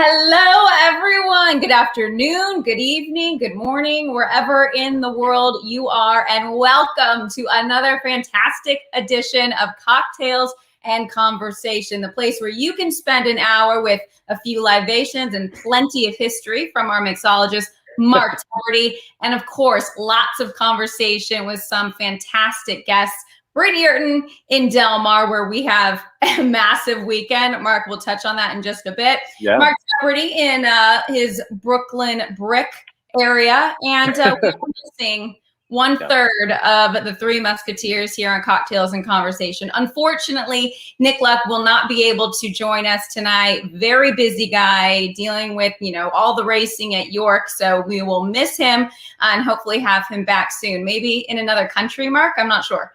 Hello, everyone. Good afternoon, good evening, good morning, wherever in the world you are, and welcome to another fantastic edition of Cocktails and Conversation, the place where you can spend an hour with a few libations and plenty of history from our mixologist, Mark Tuberty, and of course, lots of conversation with some fantastic guests. Brittany Urton in Del Mar, where we have a massive weekend. Mark will touch on that in just a bit. Yeah. Mark Tuberty in his Brooklyn Brick area. And we're missing one-third of the Three Musketeers here on Cocktails and Conversation. Unfortunately, Nick Luck will not be able to join us tonight. Very busy guy dealing with, all the racing at York. So we will miss him and hopefully have him back soon. Maybe in another country, Mark? I'm not sure.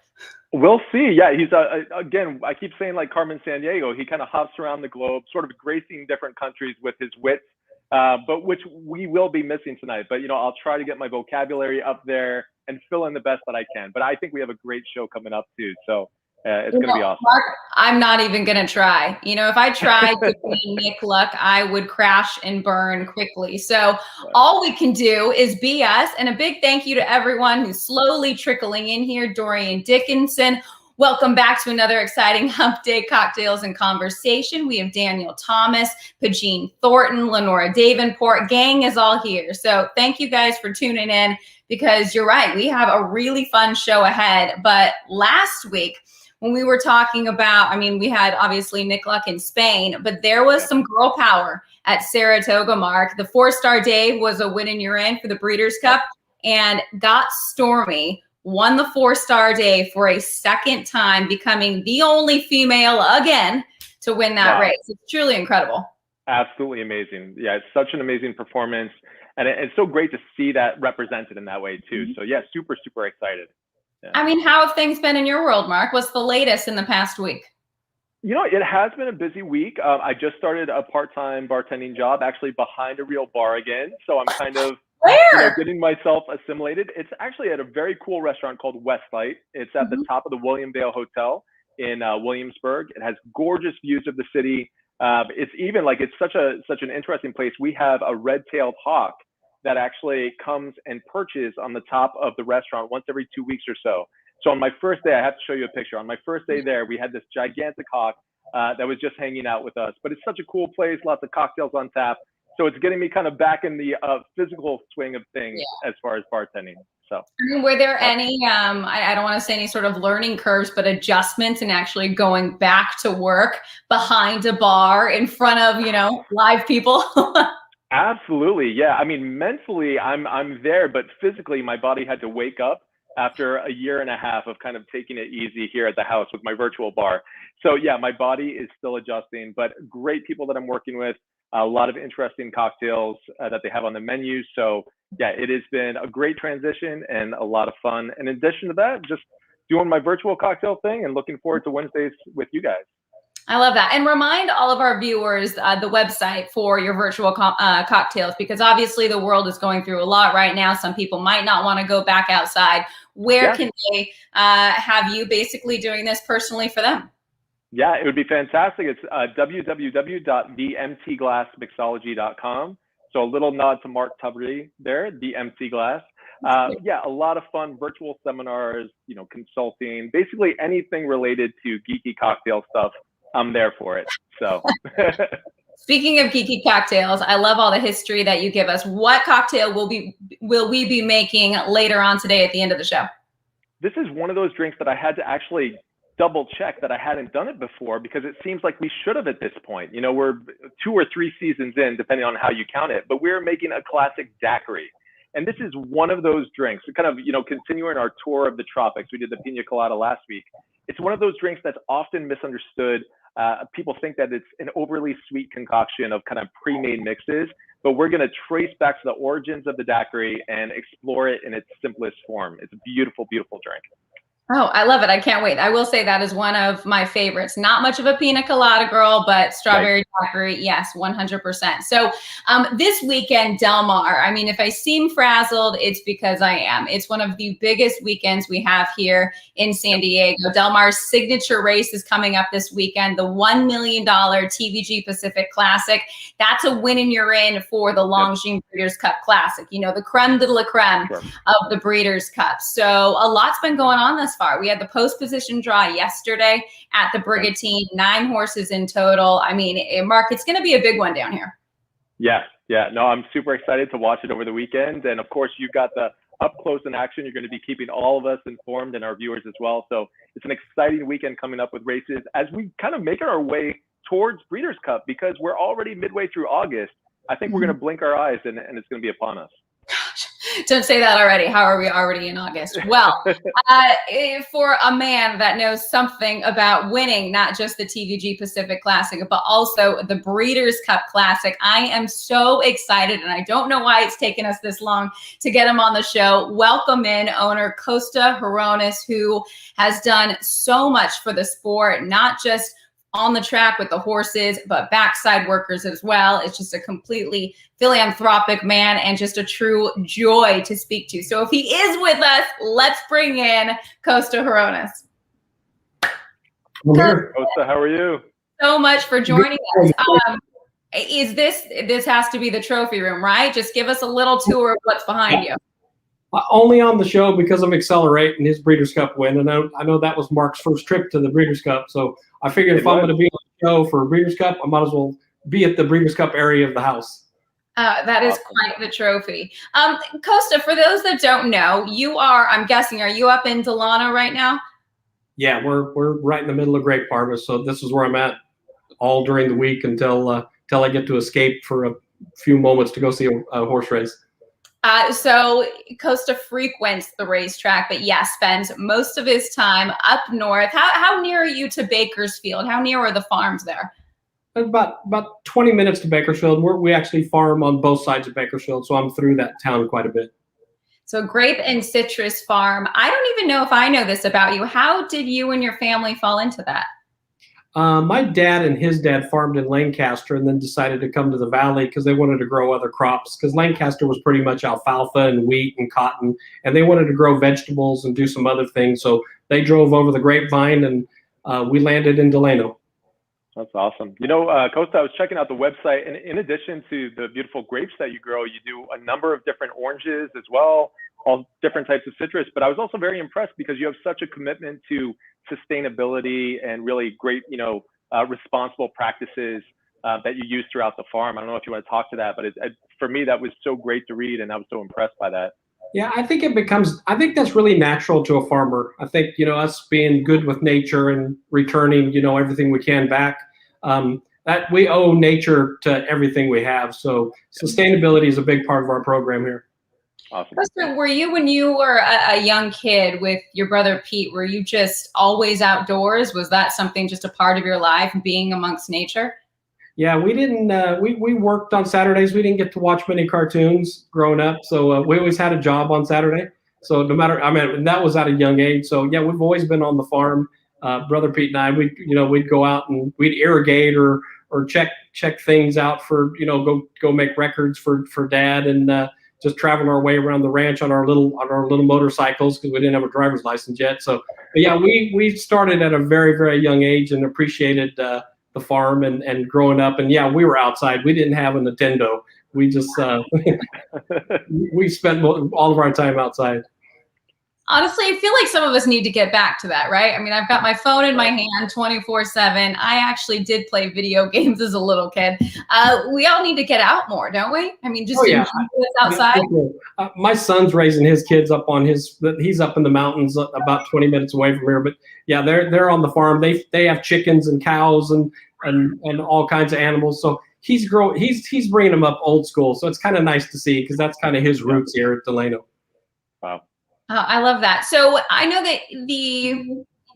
We'll see. Yeah, he's again, I keep saying like Carmen Sandiego, he kind of hops around the globe, sort of gracing different countries with his wit, but which we will be missing tonight. But, I'll try to get my vocabulary up there and fill in the best that I can. But I think we have a great show coming up too. So it's going to be awesome. Mark, I'm not even going to try. If I tried to be Nick Luck, I would crash and burn quickly. So all we can do is be us. And a big thank you to everyone who's slowly trickling in here. Dorian Dickinson, welcome back to another exciting Hump Day Cocktails and Conversation. We have Daniel Thomas, Pagine Thornton, Lenora Davenport. Gang is all here. So thank you guys for tuning in, because you're right. We have a really fun show ahead. But last week, when we were talking about, we had obviously Nick Luck in Spain, but there was some girl power at Saratoga, Mark. The 4-star Dave was a win and you're in for the Breeders' Cup, and Got Stormy won the 4-star Dave for a second time, becoming the only female again to win that race. It's truly incredible. Absolutely amazing. Yeah, it's such an amazing performance. And it's so great to see that represented in that way too. Mm-hmm. So yeah, super, super excited. Yeah. How have things been in your world, Mark? What's the latest in the past week? It has been a busy week. I just started a part-time bartending job, actually behind a real bar again. So I'm kind of getting myself assimilated. It's actually at a very cool restaurant called Westlight. It's at the top of the Williamdale Hotel in Williamsburg. It has gorgeous views of the city. It's even it's such an interesting place. We have a red-tailed hawk that actually comes and perches on the top of the restaurant once every 2 weeks or so. So on my first day, I have to show you a picture. On my first day there, we had this gigantic hawk that was just hanging out with us. But it's such a cool place, lots of cocktails on tap. So it's getting me kind of back in the physical swing of things as far as bartending. So were there any, I don't want to say any sort of learning curves, but adjustments in actually going back to work behind a bar in front of, live people? Absolutely. Yeah. Mentally I'm there, but physically my body had to wake up after a year and a half of kind of taking it easy here at the house with my virtual bar. So yeah, my body is still adjusting, but great people that I'm working with, a lot of interesting cocktails that they have on the menu. So yeah, it has been a great transition and a lot of fun. And in addition to that, just doing my virtual cocktail thing and looking forward to Wednesdays with you guys. I love that. And remind all of our viewers the website for your virtual cocktails, because obviously the world is going through a lot right now. Some people might not want to go back outside. Where can they have you basically doing this personally for them? Yeah, it would be fantastic. It's www.themtglassmixology.com. So a little nod to Mark Tuberty there, the MC Glass. Yeah, a lot of fun virtual seminars, consulting, basically anything related to geeky cocktail stuff. I'm there for it. So speaking of geeky cocktails, I love all the history that you give us. What cocktail will we be making later on today at the end of the show? This is one of those drinks that I had to actually double check that I hadn't done it before, because it seems like we should have at this point. We're 2 or 3 seasons in, depending on how you count it, but we're making a classic daiquiri. And this is one of those drinks, kind of, continuing our tour of the tropics. We did the pina colada last week. It's one of those drinks that's often misunderstood. People think that it's an overly sweet concoction of kind of pre-made mixes, but we're going to trace back to the origins of the daiquiri and explore it in its simplest form. It's a beautiful, beautiful drink. Oh, I love it. I can't wait. I will say that is one of my favorites. Not much of a pina colada girl, but strawberry daiquiri, yes, 100%. So this weekend, Del Mar, I mean, if I seem frazzled, it's because I am. It's one of the biggest weekends we have here in San Diego. Del Mar's signature race is coming up this weekend, the $1 million TVG Pacific Classic. That's a win and you're in for the Longines Breeders Cup Classic, you know, the creme de la creme of the Breeders' Cup. So a lot's been going on this far. We had the post position draw yesterday at the Brigantine, 9 horses in total. I mean, Mark, it's going to be a big one down here. Yeah. No, I'm super excited to watch it over the weekend. And of course, you've got the up close in action. You're going to be keeping all of us informed and our viewers as well. So it's an exciting weekend coming up with races as we kind of make our way towards Breeders' Cup, because we're already midway through August. I think we're going to blink our eyes and it's going to be upon us. Don't say that already. How are we already in August? Well, for a man that knows something about winning, not just the TVG Pacific Classic, but also the Breeders' Cup Classic, I am so excited, and I don't know why it's taken us this long to get him on the show. Welcome in owner Kosta Hronis, who has done so much for the sport, not just on the track with the horses, but backside workers as well. It's just a completely philanthropic man and just a true joy to speak to. So if he is with us, let's bring in Kosta Hronis. Kosta, how are you? So much for joining us. This has to be the trophy room, right? Just give us a little tour of what's behind you. Only on the show because of Accelerate and his Breeders' Cup win. And I know that was Mark's first trip to the Breeders' Cup. So I figured if I'm going to be on the show for Breeders' Cup, I might as well be at the Breeders' Cup area of the house. That is quite the trophy. Kosta, for those that don't know, you are, I'm guessing, are you up in Delano right now? Yeah, we're right in the middle of grape harvest. So this is where I'm at all during the week until I get to escape for a few moments to go see a horse race. So Kosta frequents the racetrack, but yes, spends most of his time up north. How near are you to Bakersfield? How near are the farms there? About 20 minutes to Bakersfield. We actually farm on both sides of Bakersfield, so I'm through that town quite a bit. So grape and citrus farm. I don't even know if I know this about you. How did you and your family fall into that? My dad and his dad farmed in Lancaster and then decided to come to the valley because they wanted to grow other crops, because Lancaster was pretty much alfalfa and wheat and cotton, and they wanted to grow vegetables and do some other things. So they drove over the grapevine and we landed in Delano. That's awesome. You know, Kosta, I was checking out the website, and in addition to the beautiful grapes that you grow, you do a number of different oranges as well, all different types of citrus. But I was also very impressed because you have such a commitment to sustainability and really great, responsible practices that you use throughout the farm. I don't know if you want to talk to that, but for me, that was so great to read, and I was so impressed by that. Yeah, I think that's really natural to a farmer. I think, us being good with nature and returning, everything we can back, that we owe nature to everything we have. So sustainability is a big part of our program here. Awesome. Kosta, were you, when you were a young kid with your brother Pete, were you just always outdoors? Was that something just a part of your life, being amongst nature? Yeah, we didn't. We worked on Saturdays. We didn't get to watch many cartoons growing up, so we always had a job on Saturday. So no matter, and that was at a young age. So yeah, we've always been on the farm. Brother Pete and I, we'd go out and we'd irrigate or check things out for go make records for Dad, and just travel our way around the ranch on our little motorcycles because we didn't have a driver's license yet. So but yeah, we started at a very, very young age and appreciated the farm and growing up. And yeah, we were outside. We didn't have a Nintendo. We just we spent all of our time outside. Honestly, I feel like some of us need to get back to that, right? I mean, I've got my phone in my hand 24/7. I actually did play video games as a little kid. We all need to get out more, don't we? I mean, just enjoy what's outside. My son's raising his kids up on he's up in the mountains about 20 minutes away from here. But yeah, they're on the farm. They have chickens and cows and all kinds of animals. So he's bringing them up old school. So it's kind of nice to see, because that's kind of his roots here at Delano. Wow. I love that. So I know that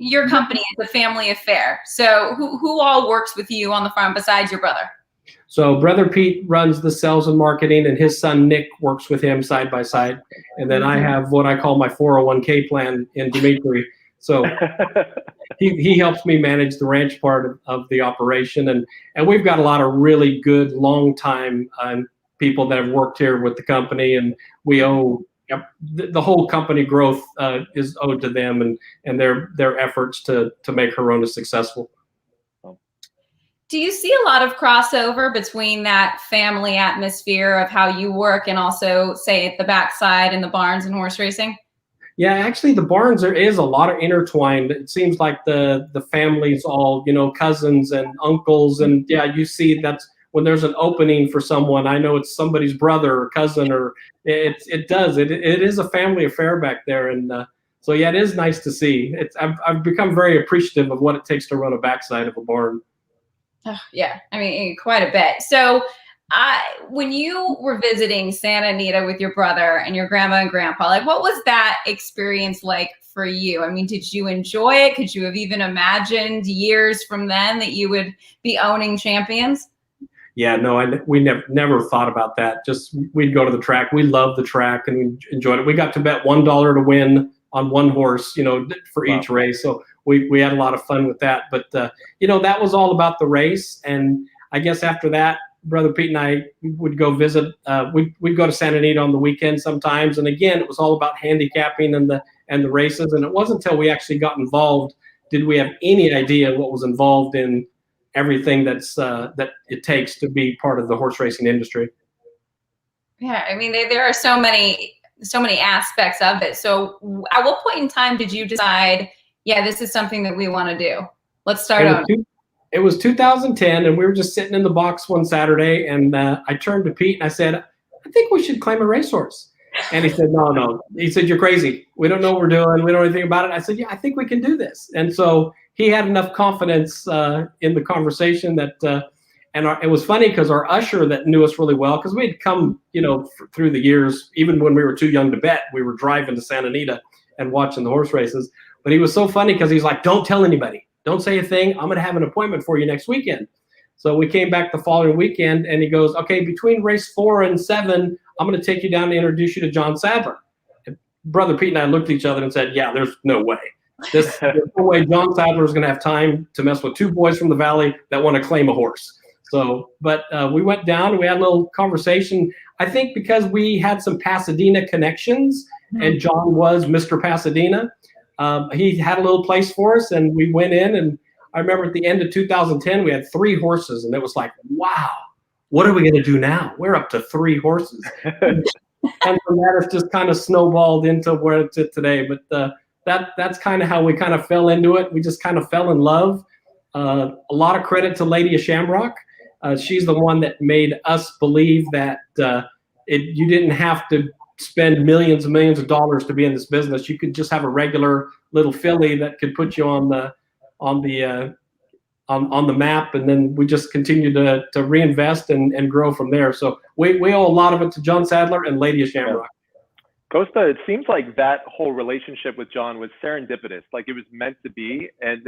your company is a family affair. So who all works with you on the farm besides your brother? So brother Pete runs the sales and marketing, and his son Nick works with him side by side. And then I have what I call my 401k plan in Dimitri. So he helps me manage the ranch part of the operation, and we've got a lot of really good long time people that have worked here with the company, and we owe the whole company growth is owed to them and their efforts to make Hronis successful. Do you see a lot of crossover between that family atmosphere of how you work and also, say, at the backside in the barns and horse racing? Yeah, actually, the barns, there is a lot of intertwined. It seems like the family's all, cousins and uncles. And yeah, you see that's when there's an opening for someone, I know it's somebody's brother or cousin, or it is a family affair back there. And so, yeah, it is nice to see. I've become very appreciative of what it takes to run a backside of a barn. Oh, yeah, I mean, quite a bit. So when you were visiting Santa Anita with your brother and your grandma and grandpa, like, what was that experience like for you? I mean, did you enjoy it? Could you have even imagined years from then that you would be owning champions? Yeah, no, we never thought about that. Just we'd go to the track. We loved the track and we enjoyed it. We got to bet $1 to win on one horse, for each race. So we had a lot of fun with that. But that was all about the race. And I guess after that, Brother Pete and I would go visit. We'd go to Santa Anita on the weekend sometimes. And again, it was all about handicapping and the races. And it wasn't until we actually got involved did we have any idea what was involved in everything that it takes to be part of the horse racing industry. Yeah, I mean, there are so many aspects of it. So at what point in time did you decide, yeah, this is something that we want to do? Let's start on. It was 2010, and we were just sitting in the box one Saturday, and I turned to Pete and I said, I think we should claim a racehorse. And he said, no. He said, you're crazy. We don't know what we're doing. We don't know anything about it. I said, yeah, I think we can do this. And so he had enough confidence in the conversation that, it was funny because our usher that knew us really well, because we had come, through the years, even when we were too young to bet, we were driving to Santa Anita and watching the horse races. But he was so funny because he's like, don't tell anybody. Don't say a thing. I'm going to have an appointment for you next weekend. So we came back the following weekend, and he goes, okay, between race 4 and 7, I'm going to take you down to introduce you to John Sadler. And Brother Pete and I looked at each other and said, yeah, there's no way. There's no way John Sadler is going to have time to mess with two boys from the valley that want to claim a horse. So, but we went down, we had a little conversation. I think because we had some Pasadena connections, and John was Mr. Pasadena, he had a little place for us, and we went in. And I remember at the end of 2010, we had 3 horses, and it was like, wow, what are we going to do now? We're up to 3 horses. And from that, it's just kind of snowballed into where it's at today. But that's kind of how we kind of fell into it. We just kind of fell in love. A lot of credit to Lady of Shamrock. She's the one that made us believe that you didn't have to spend millions and millions of dollars to be in this business. You could just have a regular little filly that could put you on the map, and then we just continue to reinvest and grow from there. So we owe a lot of it to John Sadler and Lady of Shamrock. Costa, it seems like that whole relationship with John was serendipitous, like it was meant to be. And,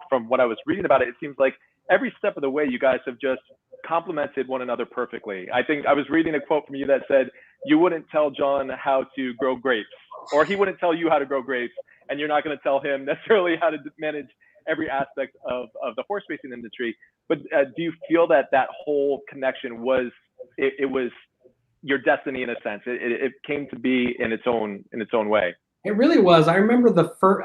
from what I was reading about it, it seems like every step of the way, you guys have just complemented one another perfectly. I think I was reading a quote from you that said, you wouldn't tell John how to grow grapes, or he wouldn't tell you how to grow grapes, and you're not going to tell him necessarily how to manage every aspect of the horse racing industry. But do you feel that whole connection was your destiny in a sense? It came to be in its own way. It really was. I remember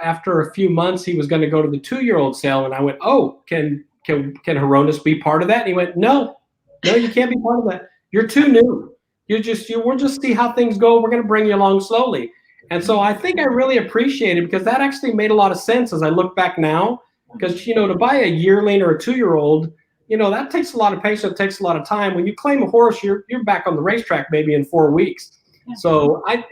after a few months, he was going to go to the 2-year-old sale, and I went, "Oh, can Hronis be part of that?" And he went, "No, you can't be part of that. You're too new. We'll just see how things go. We're going to bring you along slowly." And so I think I really appreciate it, because that actually made a lot of sense as I look back now. Because to buy a yearling or a 2-year-old, that takes a lot of patience, takes a lot of time. When you claim a horse, you're back on the racetrack maybe in 4 weeks. So I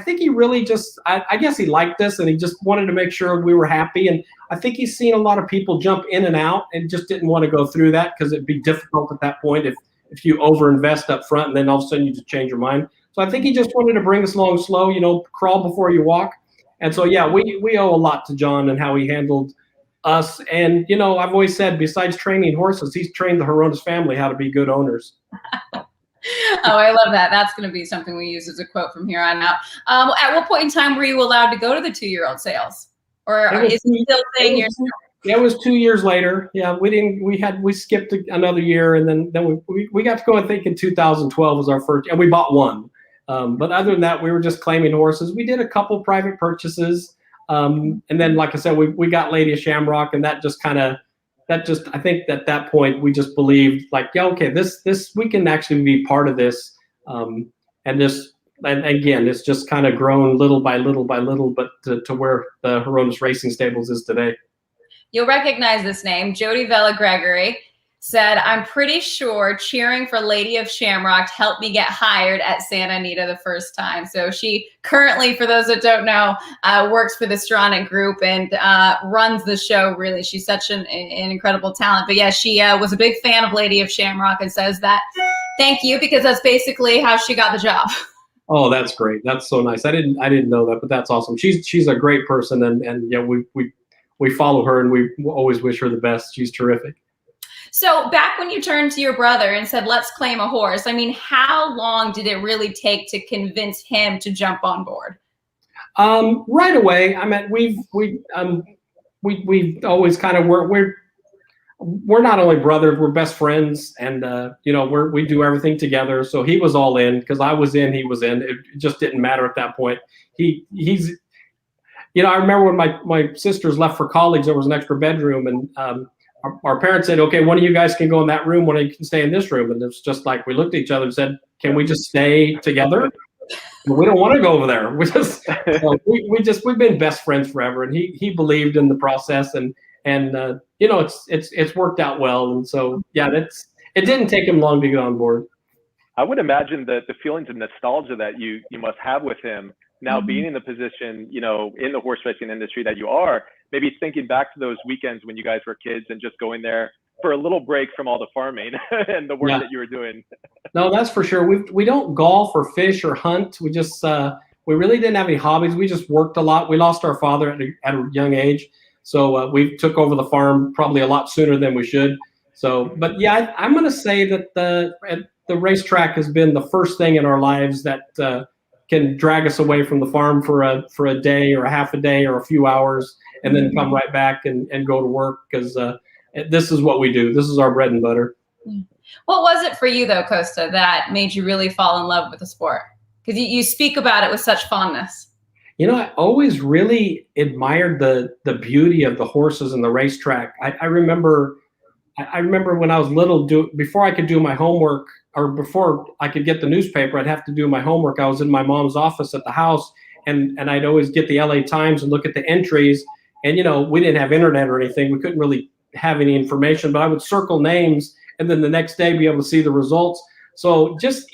think he really just, I guess he liked us, and he just wanted to make sure we were happy. And I think he's seen a lot of people jump in and out and just didn't want to go through that, because it'd be difficult at that point if you overinvest up front and then all of a sudden you just change your mind. So I think he just wanted to bring us along slow, crawl before you walk. And so, yeah, we owe a lot to John and how he handled us. And, I've always said, besides training horses, he's trained the Hronis family how to be good owners. Oh, I love that. That's going to be something we use as a quote from here on out. At what point in time were you allowed to go to the 2-year-old sales? or is he still saying you're? Yeah, it was 2 years later. Yeah, we skipped another year, and then we got to go. I think in 2012 was our first, and we bought one. But other than that, we were just claiming horses. We did a couple private purchases, and then, like I said, we got Lady of Shamrock, and I think at that point we just believed, like, yeah, okay, this we can actually be part of this, and again, it's just kind of grown little by little by little, but to where the Hronis Racing Stables is today. You'll recognize this name. Jody Vella Gregory said, I'm pretty sure cheering for Lady of Shamrock helped me get hired at Santa Anita the first time. So she currently, for those that don't know, works for the Stronach Group and runs the show, really. She's such an incredible talent. But yeah, she was a big fan of Lady of Shamrock and says that thank you, because that's basically how she got the job. Oh, that's great. That's so nice. I didn't know that, but that's awesome. She's a great person, and yeah, we follow her, and we always wish her the best. She's terrific. So back when you turned to your brother and said, let's claim a horse, I mean, how long did it really take to convince him to jump on board? Right away. I mean, we've always kind of, we're not only brothers, we're best friends, and we do everything together. So he was all in, because I was in, he was in. It just didn't matter at that point. He's I remember when my sisters left for college, there was an extra bedroom, and our parents said, okay, one of you guys can go in that room, one of you can stay in this room. And it's just like, we looked at each other and said, can we just stay together? We don't want to go over there. We've been best friends forever. And he believed in the process, and it's worked out well. And so, yeah, it didn't take him long to get on board. I would imagine that the feelings of nostalgia that you must have with him now, being in the position, in the horse racing industry that you are, maybe thinking back to those weekends when you guys were kids and just going there for a little break from all the farming and the work that you were doing. No, that's for sure. We don't golf or fish or hunt. We just we really didn't have any hobbies. We just worked a lot. We lost our father at a young age, so we took over the farm probably a lot sooner than we should. So, but yeah, I'm going to say that the racetrack has been the first thing in our lives that can drag us away from the farm for a day or a half a day or a few hours, and then come right back and go to work, because this is what we do. This is our bread and butter. What was it for you, though, Kosta, that made you really fall in love with the sport? Because you speak about it with such fondness. I always really admired the beauty of the horses and the racetrack. I remember when I was little, before I could do my homework, or before I could get the newspaper, I'd have to do my homework. I was in my mom's office at the house, and I'd always get the LA Times and look at the entries. And, we didn't have internet or anything. We couldn't really have any information, but I would circle names, and then the next day be able to see the results. So just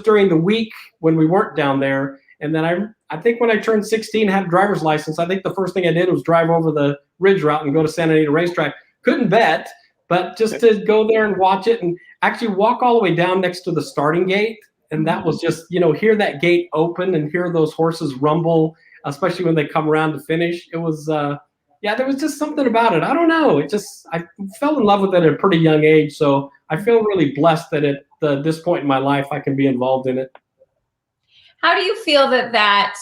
during the week when we weren't down there. And then I think when I turned 16, had a driver's license, I think the first thing I did was drive over the Ridge Route and go to Santa Anita Racetrack. Couldn't bet, but just to go there and watch it, and actually walk all the way down next to the starting gate. And that was just, hear that gate open and hear those horses rumble, especially when they come around to finish. It was, there was just something about it. I don't know. I fell in love with it at a pretty young age. So I feel really blessed that at this point in my life, I can be involved in it. How do you feel that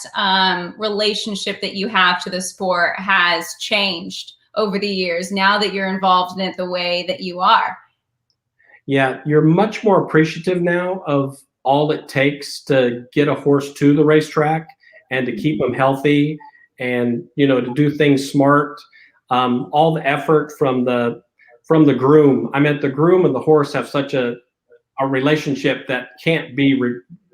relationship that you have to the sport has changed over the years, now that you're involved in it the way that you are? Yeah, you're much more appreciative now of all it takes to get a horse to the racetrack and to keep them healthy, and to do things smart. All the effort from the groom. I mean, the groom and the horse have such a relationship that can't be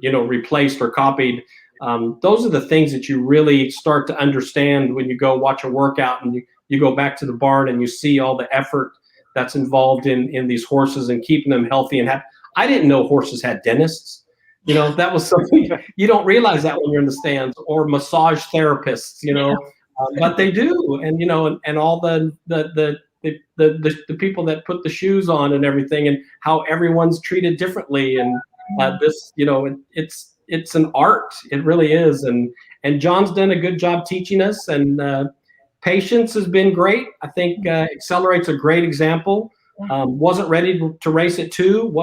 replaced or copied. Those are the things that you really start to understand when you go watch a workout, and you go back to the barn and you see all the effort that's involved in these horses and keeping them healthy. And I didn't know horses had dentists. That was something you don't realize that when you're in the stands, or massage therapists, but they do. And, and all the people that put the shoes on and everything, and how everyone's treated differently. And it's an art. It really is. And John's done a good job teaching us, and patience has been great. I think Accelerate's a great example. Wasn't ready to race at 2.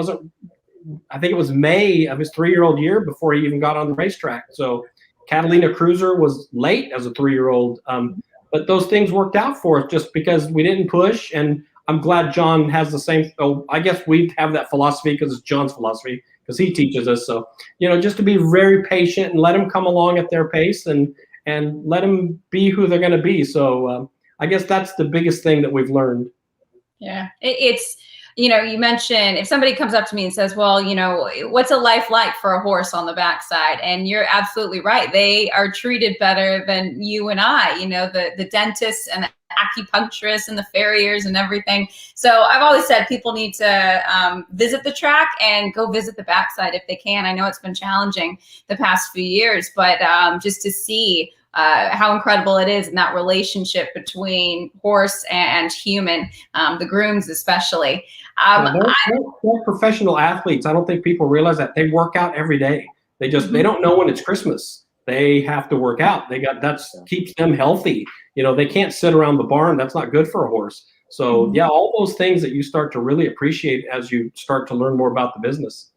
I think it was May of his 3-year-old year before he even got on the racetrack. So Catalina Cruiser was late as a 3-year-old. but those things worked out for us just because we didn't push. And I'm glad John has the same. Oh, I guess we have that philosophy because it's John's philosophy, because he teaches us. So, just to be very patient and let them come along at their pace, and let them be who they're going to be. So I guess that's the biggest thing that we've learned. Yeah, it's, you mentioned if somebody comes up to me and says, well, what's a life like for a horse on the backside? And you're absolutely right. They are treated better than you and I, the dentists and the acupuncturists and the farriers and everything. So I've always said people need to visit the track and go visit the backside if they can. I know it's been challenging the past few years, but just to see how incredible it is in that relationship between horse and human, the grooms especially. They're professional athletes. I don't think people realize that. They work out every day. They don't know when it's Christmas. They have to work out. Keeps them healthy. They can't sit around the barn. That's not good for a horse. So yeah, all those things that you start to really appreciate as you start to learn more about the business.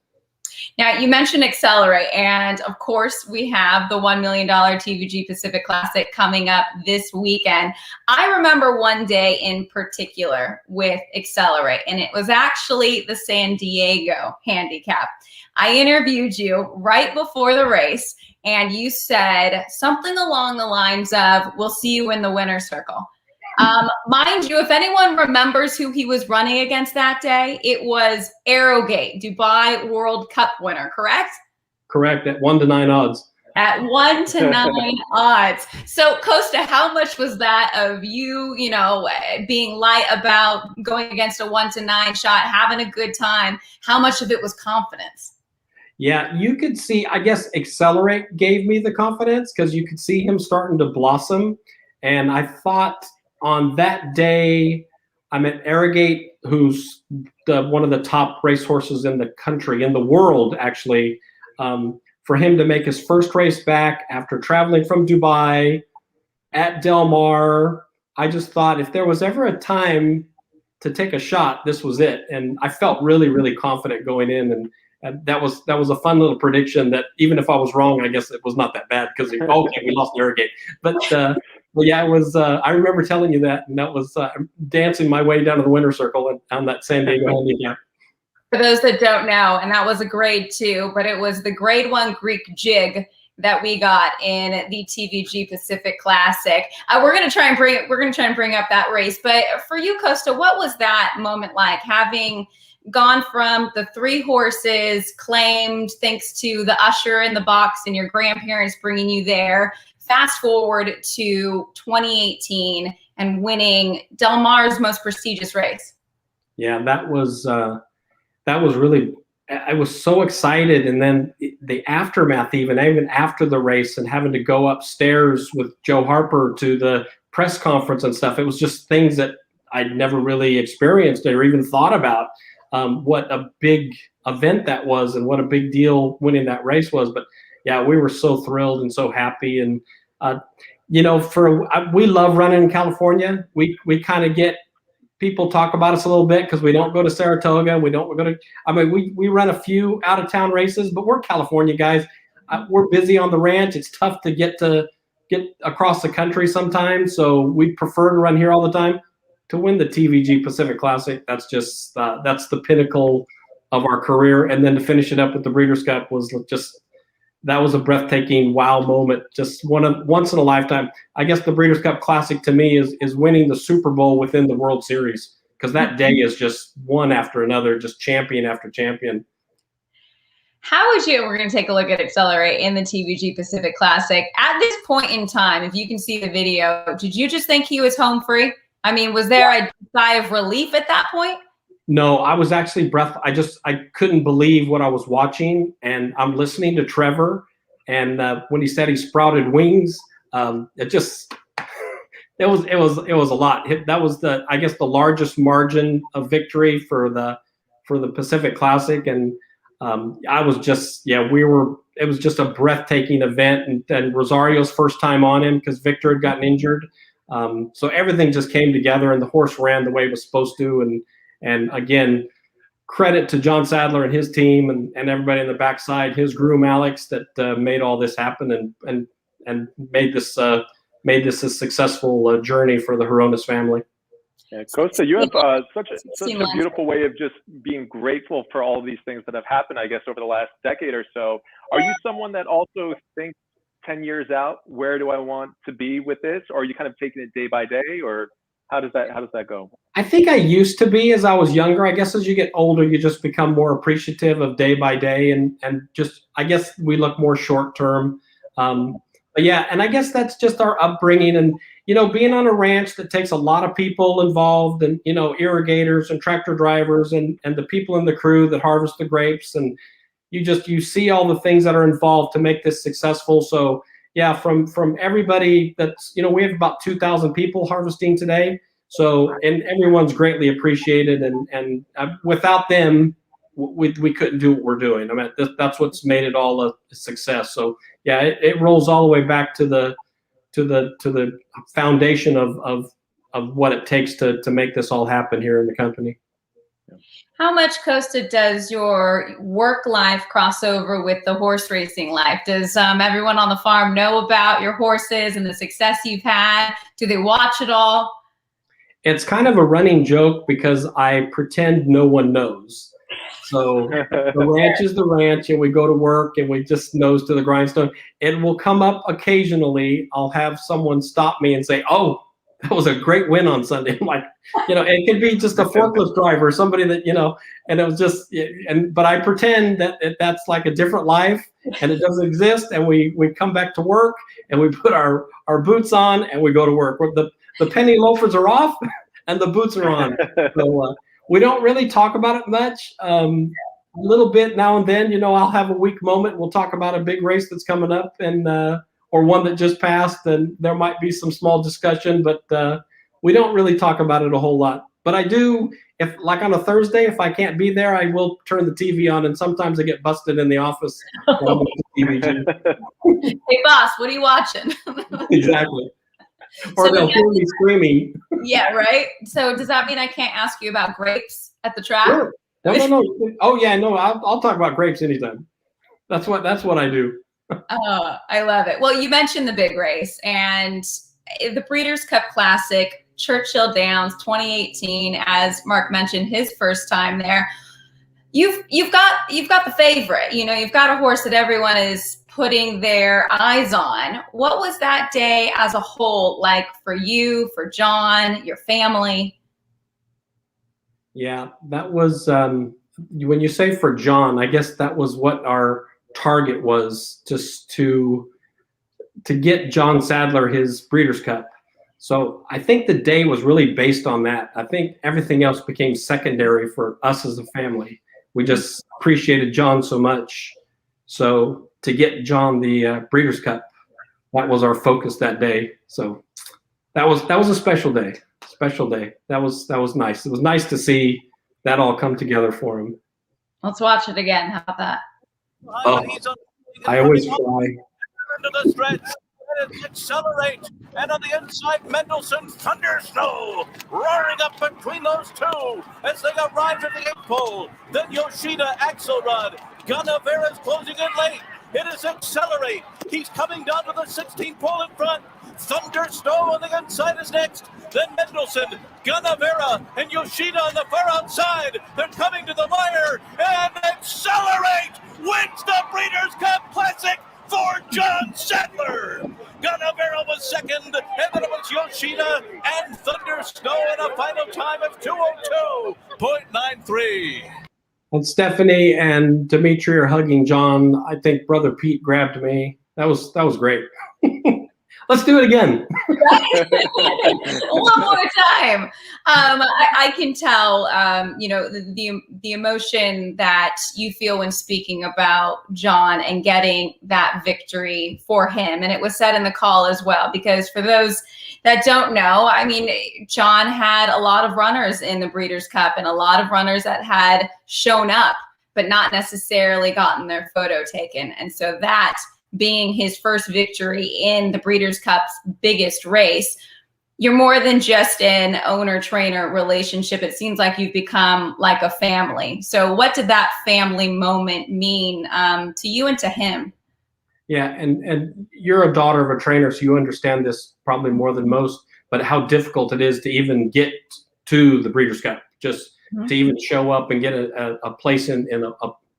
Now, you mentioned Accelerate, and of course, we have the $1 million TVG Pacific Classic coming up this weekend. I remember one day in particular with Accelerate, and it was actually the San Diego handicap. I interviewed you right before the race, and you said something along the lines of, we'll see you in the winner's circle. Mind you, if anyone remembers who he was running against that day, it was Arrogate, Dubai World Cup winner, correct? Correct, at 1-9 odds. At 1-9 odds. So, Kosta, how much was that of you, being light about going against a 1-9 shot, having a good time? How much of it was confidence? Yeah, you could see, I guess Accelerate gave me the confidence because you could see him starting to blossom. And I thought on that day, I met Arrogate, who's one of the top racehorses in the country, in the world, actually. For him to make his first race back after traveling from Dubai at Del Mar, I just thought if there was ever a time to take a shot, this was it. And I felt really, really confident going in. And that was a fun little prediction that even if I was wrong, I guess it was not that bad because, okay, we lost Arrogate. But yeah, it was. I remember telling you that, and that was dancing my way down to the winner's circle on that San Diego handicap. For those that don't know, and that was a grade 2, but it was the grade 1 Greek jig that we got in the TVG Pacific Classic. We're gonna try and bring up that race. But for you, Kosta, what was that moment like, having gone from the 3 horses claimed thanks to the usher in the box and your grandparents bringing you there? Fast forward to 2018 and winning Del Mar's most prestigious race. Yeah, that was really, I was so excited. And then the aftermath, even after the race and having to go upstairs with Joe Harper to the press conference and stuff, it was just things that I'd never really experienced or even thought about. What a big event that was and what a big deal winning that race was. But yeah, we were so thrilled and so happy. And, we love running in California. We kind of get, people talk about us a little bit because we don't go to Saratoga. We run a few out of town races, but we're California guys. We're busy on the ranch. It's tough to get across the country sometimes. So we prefer to run here all the time. To win the TVG Pacific Classic, that's just that's the pinnacle of our career. And then to finish it up with the Breeders' Cup was just, that was a breathtaking wow moment, just once in a lifetime. I guess the Breeders' Cup Classic to me is winning the Super Bowl within the World Series, because that day is just one after another, just champion after champion. How would you, we're going to take a look at Accelerate in the TVG Pacific Classic. At this point in time, if you can see the video, did you just think he was home free? I mean, was there a sigh of relief at that point? No, I was actually I couldn't believe what I was watching, and I'm listening to Trevor, and when he said he sprouted wings, it was a lot. That was I guess the largest margin of victory for the Pacific Classic, and I was just, it was just a breathtaking event, and Rosario's first time on him because Victor had gotten injured. So everything just came together, and the horse ran the way it was supposed to. And again, credit to John Sadler and his team and everybody in the backside, his groom Alex, that made all this happen and made this made this a successful journey for the Hronis family. Yeah, Kosta, you have such a beautiful way of just being grateful for all of these things that have happened, I guess, over the last decade or so. Are you someone that also thinks 10 years out, where do I want to be with this? Or are you kind of taking it day by day, or how does that go? I think I used to be as I was younger. I guess as you get older, you just become more appreciative of day by day, and just, I guess we look more short term. But yeah, and I guess that's just our upbringing, and being on a ranch that takes a lot of people involved, and irrigators and tractor drivers and the people in the crew that harvest the grapes, and you see all the things that are involved to make this successful. So yeah, from everybody that's, we have about 2,000 people harvesting today. So, and everyone's greatly appreciated, and without them, we couldn't do what we're doing. I mean, that's what's made it all a success. So yeah, it rolls all the way back to the foundation of what it takes to make this all happen here in the company. How much, Kosta, does your work life cross over with the horse racing life? Does everyone on the farm know about your horses and the success you've had? Do they watch it all? It's kind of a running joke because I pretend no one knows. So the ranch is the ranch, and we go to work and we just nose to the grindstone. It will come up occasionally. I'll have someone stop me and say, "Oh, that was a great win on Sunday." I'm like, it could be just a forklift driver, somebody that, and it was just, but I pretend that that's like a different life and it doesn't exist. And we come back to work and we put our boots on and we go to work. The penny loafers are off and the boots are on. So we don't really talk about it much. A little bit now and then, I'll have a weak moment. We'll talk about a big race that's coming up, and or one that just passed, and there might be some small discussion, but we don't really talk about it a whole lot. But I do, if like on a Thursday, if I can't be there, I will turn the TV on, and sometimes I get busted in the office. Hey, boss, what are you watching? Exactly. Or they'll hear me screaming. Yeah, right? So does that mean I can't ask you about grapes at the track? Sure. No. Oh, yeah, no, I'll talk about grapes anytime. That's what I do. Oh, I love it. Well, you mentioned the big race, and the Breeders' Cup Classic, Churchill Downs 2018, as Mark mentioned, his first time there. You've got the favorite. You've got a horse that everyone is putting their eyes on. What was that day as a whole like for you, for John, your family? Yeah, that was when you say for John, I guess that was what our target was, just to get John Sadler his Breeders' Cup. So I think the day was really based on that. I think everything else became secondary for us as a family. We just appreciated John so much. So to get John the Breeders' Cup, that was our focus that day. So that was a special day. That was nice. It was nice to see that all come together for him. Let's watch it again. How about that? Oh, I always cry. Into the stretch, and it accelerate, and on the inside, Mendelssohn Thundersnow roaring up between those two as they arrive at the 8 pole. Then Yoshida, Axelrod, Ganavera's closing in late. It is Accelerate. He's coming down to the 16th pole in front. Thundersnow on the inside is next. Then Mendelssohn, Ganavera, and Yoshida on the far outside. They're coming to the wire, and Accelerate wins the Breeders' Cup Classic for John Sadler. Ganavera was second, and then it was Yoshida and Thundersnow in a final time of 2:02.93. And Stephanie and Dimitri are hugging John. I think Brother Pete grabbed me. That was great. Let's do it again. One more time. I can tell, the emotion that you feel when speaking about John and getting that victory for him. And it was said in the call as well, because for those that don't know, I mean, John had a lot of runners in the Breeders' Cup and a lot of runners that had shown up, but not necessarily gotten their photo taken. And so that being his first victory in the Breeders' Cup's biggest race, you're more than just an owner-trainer relationship. It seems like you've become like a family. So what did that family moment mean to you and to him? Yeah, and you're a daughter of a trainer, so you understand this probably more than most, but how difficult it is to even get to the Breeders' Cup, just to even show up and get a place in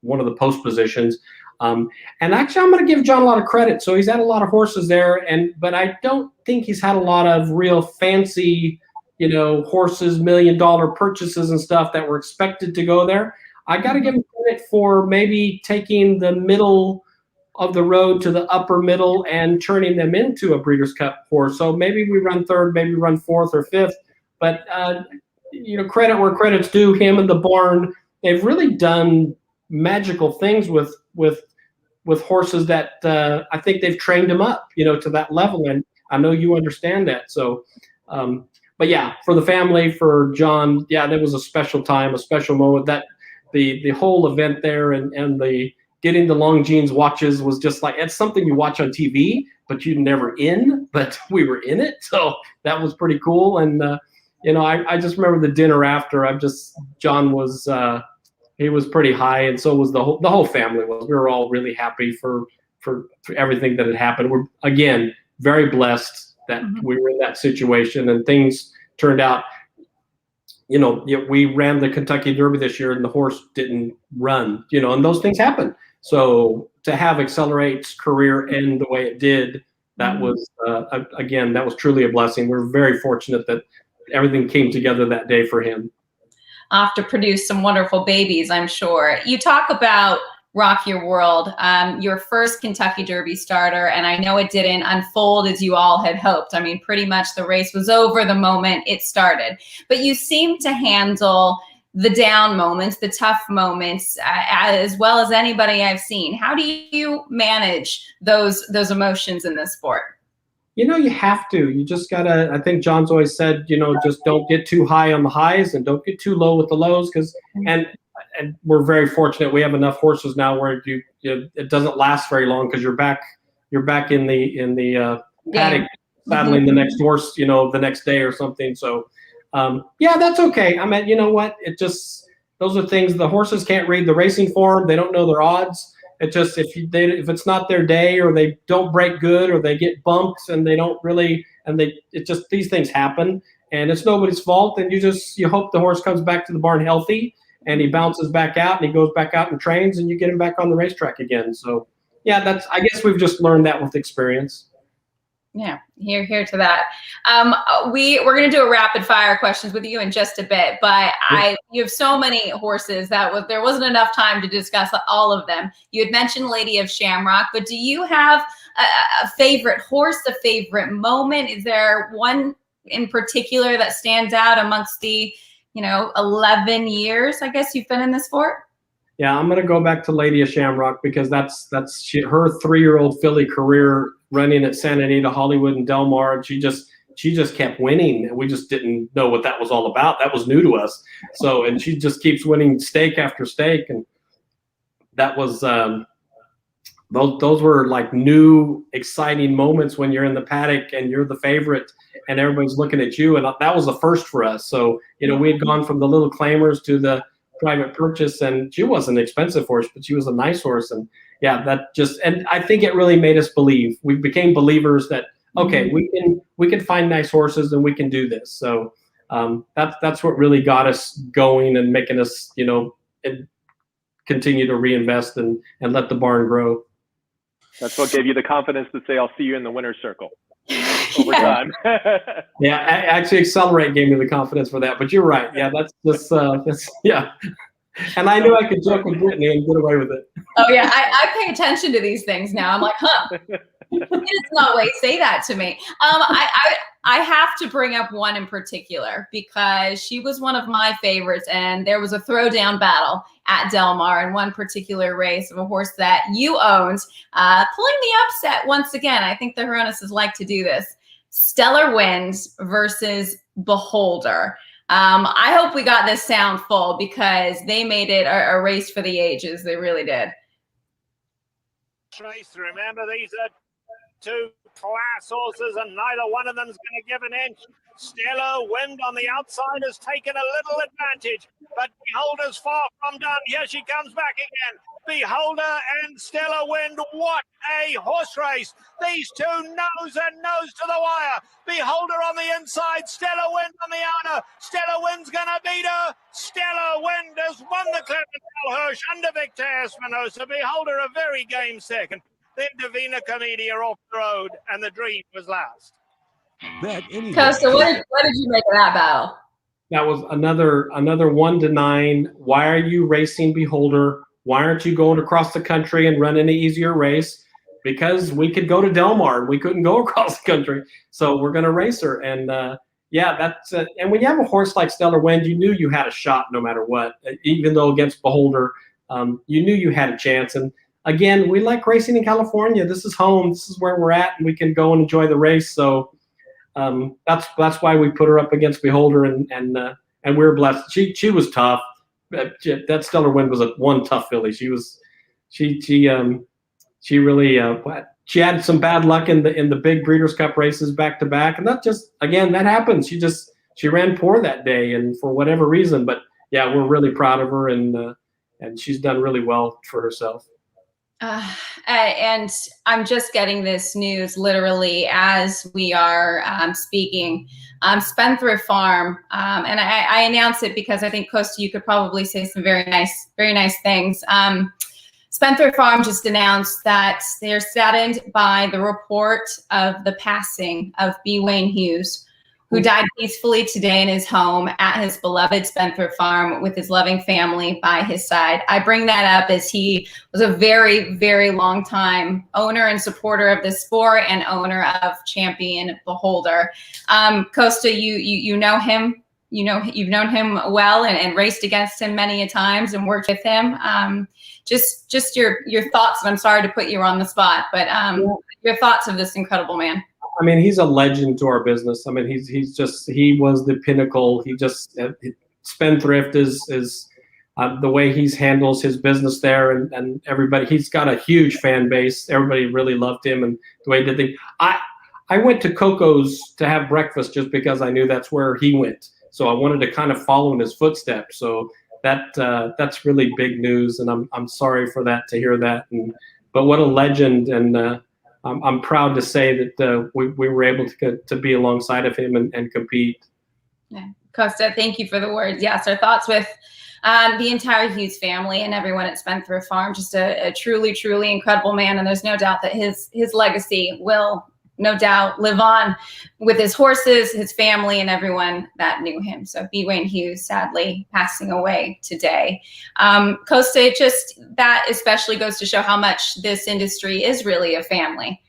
one of the post positions. And actually, I'm going to give John a lot of credit. So he's had a lot of horses there, but I don't think he's had a lot of real fancy, horses, $1 million purchases and stuff that were expected to go there. I got to give him credit for maybe taking the middle of the road to the upper middle and turning them into a Breeders' Cup horse. So maybe we run third, maybe run fourth or fifth, but credit where credit's due. Him and the barn, they've really done magical things with horses that I think they've trained them up, to that level. And I know you understand that. So, but yeah, for the family, for John, yeah, that was a special time, a special moment. That the whole event there and the getting the Longines watches was just like, it's something you watch on TV, but you're never in, but we were in it. So that was pretty cool. And, I just remember the dinner after. John was, he was pretty high, and so was the whole family was. We were all really happy for everything that had happened. We're, again, very blessed that we were in that situation, and things turned out. We ran the Kentucky Derby this year, and the horse didn't run, and those things happen. So to have Accelerate's career end the way it did, that was, again, that was truly a blessing. We're very fortunate that everything came together that day for him. Off to produce some wonderful babies, I'm sure. You talk about Rock Your World, your first Kentucky Derby starter, and I know it didn't unfold as you all had hoped. I mean, pretty much the race was over the moment it started. But you seem to handle the down moments, the tough moments, as well as anybody I've seen. How do you manage those emotions in this sport? You have to. You just gotta. I think John's always said, just don't get too high on the highs and don't get too low with the lows, and we're very fortunate. We have enough horses now where it doesn't last very long because you're back in the paddock saddling the next horse, the next day or something. So yeah, that's okay. I mean, you know what? Those are things. The horses can't read the racing form. They don't know their odds. It just if it's not their day, or they don't break good, or they get bumped and they don't really, these things happen, and it's nobody's fault. And you hope the horse comes back to the barn healthy, and he bounces back out, and he goes back out and trains, and you get him back on the racetrack again. So yeah, I guess we've just learned that with experience. Yeah, here to that. We're going to do a rapid fire questions with you in just a bit, but you have so many horses there wasn't enough time to discuss all of them. You had mentioned Lady of Shamrock, but do you have a favorite horse, a favorite moment? Is there one in particular that stands out amongst the 11 years, I guess, you've been in this sport? Yeah, I'm going to go back to Lady of Shamrock because that's her 3-year-old filly career running at Santa Anita, Hollywood, and Del Mar. And she just kept winning, and we just didn't know what that was all about. That was new to us. So, and she just keeps winning stake after stake, and that was those were like new, exciting moments when you're in the paddock and you're the favorite, and everybody's looking at you, and that was a first for us. So, we had gone from the little claimers to the private purchase, and she wasn't an expensive horse, but she was a nice horse. And yeah, and I think it really made us believe. We became believers that, okay, we can find nice horses and we can do this. So that's what really got us going and making us, continue to reinvest and let the barn grow. That's what gave you the confidence to say, I'll see you in the winner's circle over time. Yeah, actually Accelerate gave me the confidence for that, but you're right. Yeah, that's yeah. And I knew I could joke with Brittany and get away with it. Oh yeah, I pay attention to these things now. I'm like, it's not way say that to me. I have to bring up one in particular because she was one of my favorites, and there was a throwdown battle at Del Mar in one particular race of a horse that you owned, pulling the upset once again. I think the Hronises like to do this. Stellar Winds versus Beholder. I hope we got this sound full because they made it a race for the ages. They really did. Race, remember, these are two class horses, and neither one of them is going to give an inch. Stellar Wind on the outside has taken a little advantage, but Beholder's far from done. Here she comes back again. Beholder and Stellar Wind. What a horse race. These two nose and nose to the wire. Beholder on the inside, Stellar Wind on the outer. Stellar Wind's going to beat her. Stellar Wind has won the Clementine Hirsch under Victor Espinosa. Beholder a very game second. Then Divina Comedia off the road, and the Dream was last. Costa, what did you make of that battle? That was another 1-9. Why are you racing Beholder? Why aren't you going across the country and running an easier race? Because we could go to Del Mar. We couldn't go across the country. So we're going to race her. And, yeah, that's and when you have a horse like Stellar Wind, you knew you had a shot no matter what. Even though against Beholder, you knew you had a chance. And, again, we like racing in California. This is home. This is where we're at, and we can go and enjoy the race. So that's why we put her up against Beholder, and we were blessed. She was tough. That Stellar Wind was one tough filly. She really she had some bad luck in the big Breeders' Cup races back to back, and that just, again, that happens. She ran poor that day, and for whatever reason. But yeah, we're really proud of her, and she's done really well for herself. And I'm just getting this news literally as we are speaking. Spendthrift Farm, and I announce it because I think, Costa, you could probably say some very nice things. Spendthrift Farm just announced that they're saddened by the report of the passing of B. Wayne Hughes, who died peacefully today in his home at his beloved Spendthrift Farm with his loving family by his side. I bring that up as he was a very, very long time owner and supporter of the sport and owner of Champion Beholder. Costa, you know him. You know, you've known him well and raced against him many a times and worked with him. Just your thoughts, and I'm sorry to put you on the spot, but your thoughts of this incredible man. I mean, he's a legend to our business. I mean, he was the pinnacle. Spendthrift is the way he handles his business there, and everybody. He's got a huge fan base. Everybody really loved him and the way he did things. I went to Coco's to have breakfast just because I knew that's where he went. So I wanted to kind of follow in his footsteps. So that's really big news, and I'm sorry for that, to hear that. But what a legend, and I'm proud to say that we were able to be alongside of him and compete. Yeah. Costa, thank you for the words. Yes, our thoughts with the entire Hughes family and everyone at Spendthrift Farm. Just a truly, truly incredible man, and there's no doubt that his legacy will no doubt live on with his horses, his family, and everyone that knew him. So B. Wayne Hughes sadly passing away today. Costa, that especially goes to show how much this industry is really a family.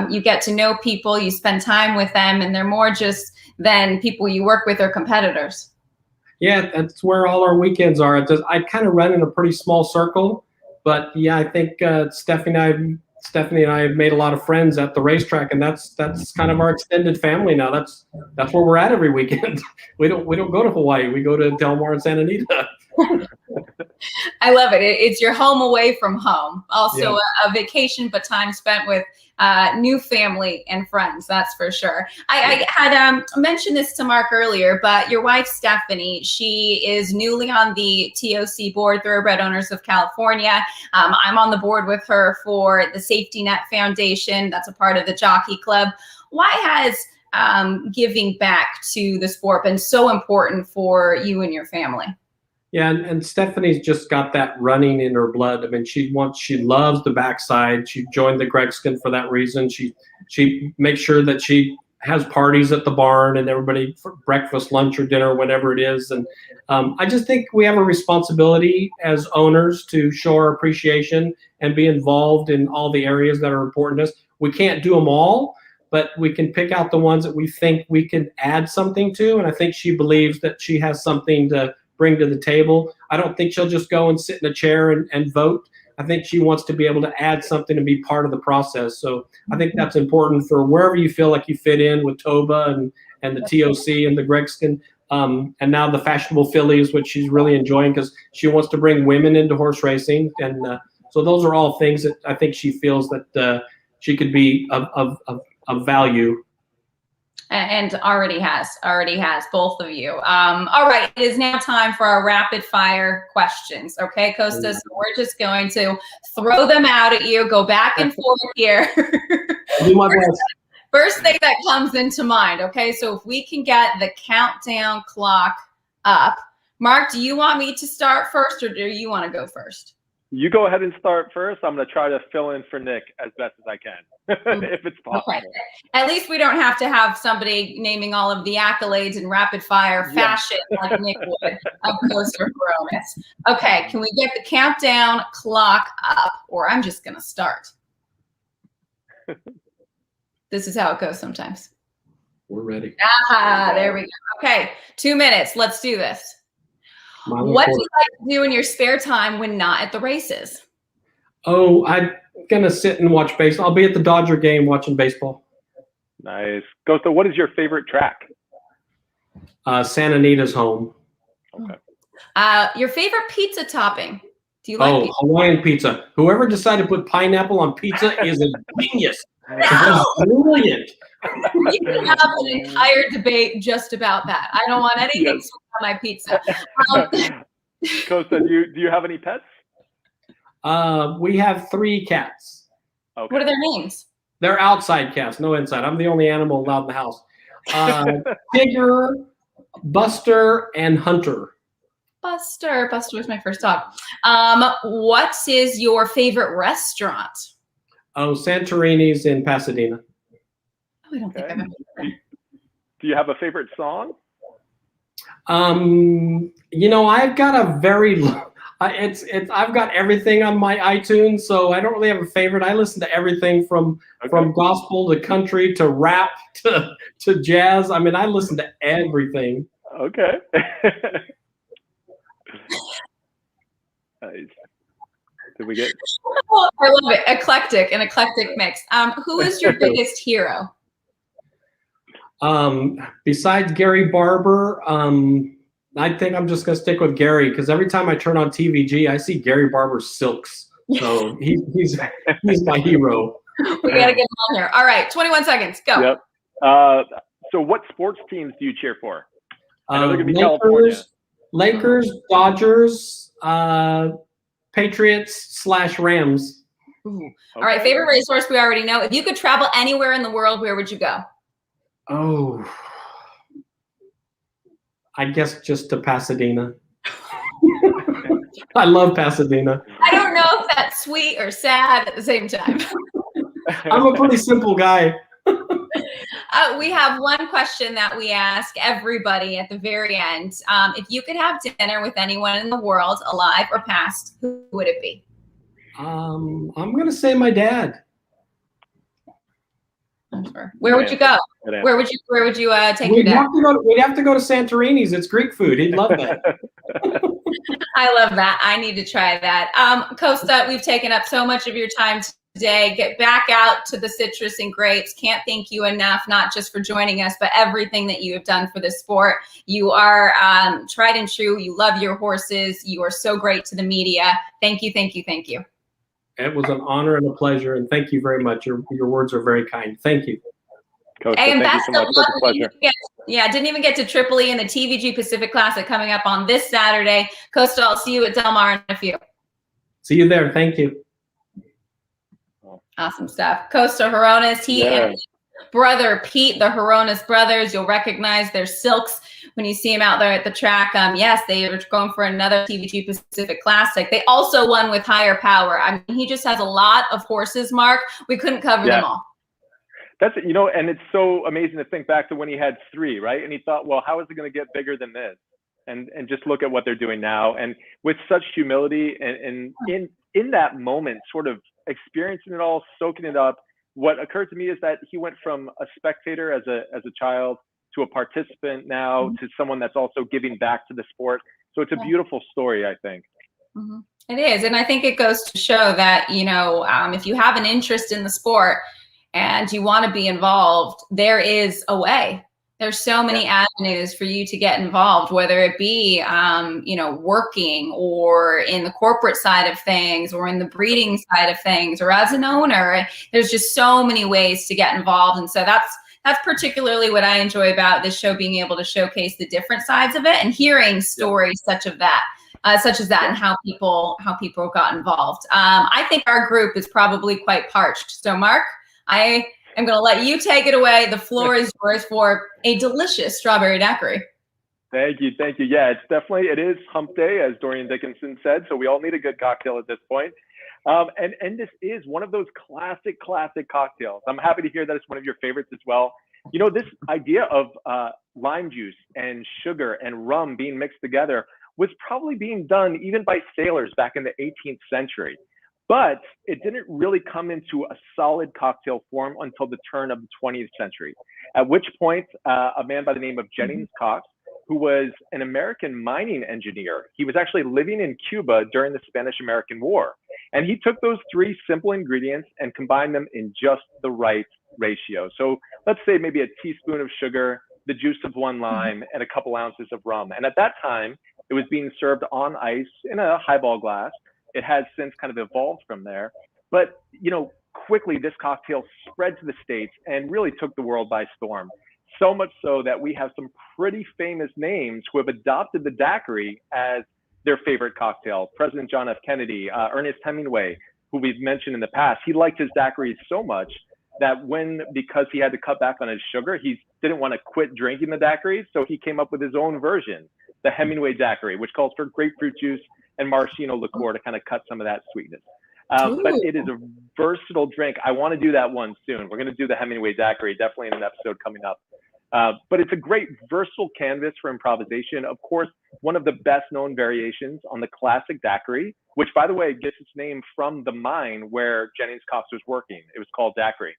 You get to know people, you spend time with them, and they're more just than people you work with or competitors. Yeah, that's where all our weekends are. I kind of run in a pretty small circle, but yeah, I think Stephanie and I have made a lot of friends at the racetrack, and that's kind of our extended family now. That's where we're at every weekend. We don't go to Hawaii. We go to Del Mar and Santa Anita. I love it. It's your home away from home. Also a vacation, but time spent with new family and friends. That's for sure. I had mentioned this to Mark earlier, but your wife, Stephanie, she is newly on the TOC board, Thoroughbred Owners of California. I'm on the board with her for the Safety Net Foundation. That's a part of the Jockey Club. Why has giving back to the sport been so important for you and your family? Yeah, and Stephanie's just got that running in her blood. I mean, she loves the backside. She joined the Gregskin for that reason. She makes sure that she has parties at the barn and everybody for breakfast, lunch, or dinner, whatever it is. And I just think we have a responsibility as owners to show our appreciation and be involved in all the areas that are important to us. We can't do them all, but we can pick out the ones that we think we can add something to. And I think she believes that she has something to bring to the table. I don't think she'll just go and sit in a chair and vote. I think she wants to be able to add something and be part of the process. So I think that's important for wherever you feel like you fit in with Toba and the TOC and the Gregskin, and now the Fashionable Fillies, which she's really enjoying because she wants to bring women into horse racing. And so those are all things that I think she feels that she could be of value. And already has, both of you. All right, it is now time for our rapid fire questions. Okay, Costa, so we're just going to throw them out at you, go back and forth here. Do my best. First thing that comes into mind, okay, so if we can get the countdown clock up. Mark, do you want me to start first or do you want to go first? You go ahead and start first. I'm going to try to fill in for Nick as best as I can, if it's possible. Okay. At least we don't have to have somebody naming all of the accolades in rapid fire fashion like Nick would of Kosta Hronis. Okay, can we get the countdown clock up, or I'm just going to start. This is how it goes sometimes. We're ready. There we go. Okay, 2 minutes. Let's do this. What do you like to do in your spare time when not at the races? Oh, I'm going to sit and watch baseball. I'll be at the Dodger game watching baseball. Nice. Kosta, what is your favorite track? Santa Anita's home. Okay. Your favorite pizza topping? Do you like pizza? Hawaiian pizza. Whoever decided to put pineapple on pizza is a genius. Brilliant. You can have an entire debate just about that. I don't want anything on my pizza. Kosta, do you have any pets? We have 3 cats. Okay. What are their names? They're outside cats, no inside. I'm the only animal allowed in the house. Tigger, Buster, and Hunter. Buster was my first dog. What is your favorite restaurant? Oh, Santorini's in Pasadena. Oh, I don't think I've ever been. Do you have a favorite song? I've got a very I've got everything on my iTunes, so I don't really have a favorite. I listen to everything from gospel to country to rap to jazz. I mean, I listen to everything. Okay. Nice. Did we get? I love it. An eclectic mix. Who is your biggest hero? Besides Gary Barber, I think I'm just gonna stick with Gary because every time I turn on TVG, I see Gary Barber's silks. So he's my hero. We gotta get him on here. All right, 21 seconds. Go. Yep. So what sports teams do you cheer for? I know they're gonna be California. Lakers, Dodgers, Patriots/Rams. Ooh. All right, favorite racehorse we already know. If you could travel anywhere in the world, where would you go? Oh, I guess just to Pasadena. I love Pasadena. I don't know if that's sweet or sad at the same time. I'm a pretty simple guy. We have one question that we ask everybody at the very end. If you could have dinner with anyone in the world, alive or past, who would it be? I'm going to say my dad. Where would you go? Where would you take your dad? We'd have to go to Santorini's. It's Greek food. He'd love that. I love that. I need to try that. Kosta, we've taken up so much of your time today. Get back out to the citrus and grapes. Can't thank you enough, not just for joining us, but everything that you have done for this sport. You are tried and true. You love your horses. You are so great to the media. Thank you, thank you, thank you. It was an honor and a pleasure, and thank you very much. Your words are very kind. Thank you. Kosta, and thank you so much. Such a pleasure. Didn't even get to Tripoli and the TVG Pacific Classic coming up on this Saturday. Kosta, I'll see you at Del Mar in a few. See you there. Thank you. Awesome stuff. Kosta Hronis, he and his brother Pete, the Hronis brothers. You'll recognize their silks when you see him out there at the track. Yes, they are going for another TVG Pacific Classic. They also won with Higher Power. I mean, he just has a lot of horses, Mark. We couldn't cover them all. That's it, and it's so amazing to think back to when he had 3, right? And he thought, well, how is it going to get bigger than this? And just look at what they're doing now. And with such humility and in that moment, sort of experiencing it all, soaking it up, what occurred to me is that he went from a spectator as a child to a participant now to someone that's also giving back to the sport. So it's a beautiful story, I think. Mm-hmm. It is. And I think it goes to show that, if you have an interest in the sport and you want to be involved, there is a way. There's so many avenues for you to get involved, whether it be, working or in the corporate side of things or in the breeding side of things or as an owner. There's just so many ways to get involved. And so that's particularly what I enjoy about this show, being able to showcase the different sides of it and hearing stories such as that, and how people got involved. I think our group is probably quite parched. So Mark, I am going to let you take it away. The floor is yours for a delicious strawberry daiquiri. Thank you. Yeah, it is hump day, as Dorian Dickinson said. So we all need a good cocktail at this point. And this is one of those classic cocktails. I'm happy to hear that it's one of your favorites as well. You know, this idea of lime juice and sugar and rum being mixed together was probably being done even by sailors back in the 18th century. But it didn't really come into a solid cocktail form until the turn of the 20th century, at which point a man by the name of Jennings Cox, who was an American mining engineer. He was actually living in Cuba during the Spanish-American War. And he took those three simple ingredients and combined them in just the right ratio. So let's say maybe a teaspoon of sugar, the juice of one lime, and a couple ounces of rum. And at that time, it was being served on ice in a highball glass. It has since kind of evolved from there. But, you know, quickly this cocktail spread to the States and really took the world by storm. So much so that we have some pretty famous names who have adopted the daiquiri as their favorite cocktail. President John F. Kennedy, Ernest Hemingway, who we've mentioned in the past, he liked his daiquiris so much that because he had to cut back on his sugar, he didn't want to quit drinking the daiquiris, so he came up with his own version, the Hemingway daiquiri, which calls for grapefruit juice and maraschino liqueur to kind of cut some of that sweetness. But it is a versatile drink. I want to do that one soon. We're going to do the Hemingway daiquiri, definitely in an episode coming up. But it's a great versatile canvas for improvisation. Of course, one of the best known variations on the classic daiquiri, which by the way gets its name from the mine where Jennings Cox was working. It was called daiquiri.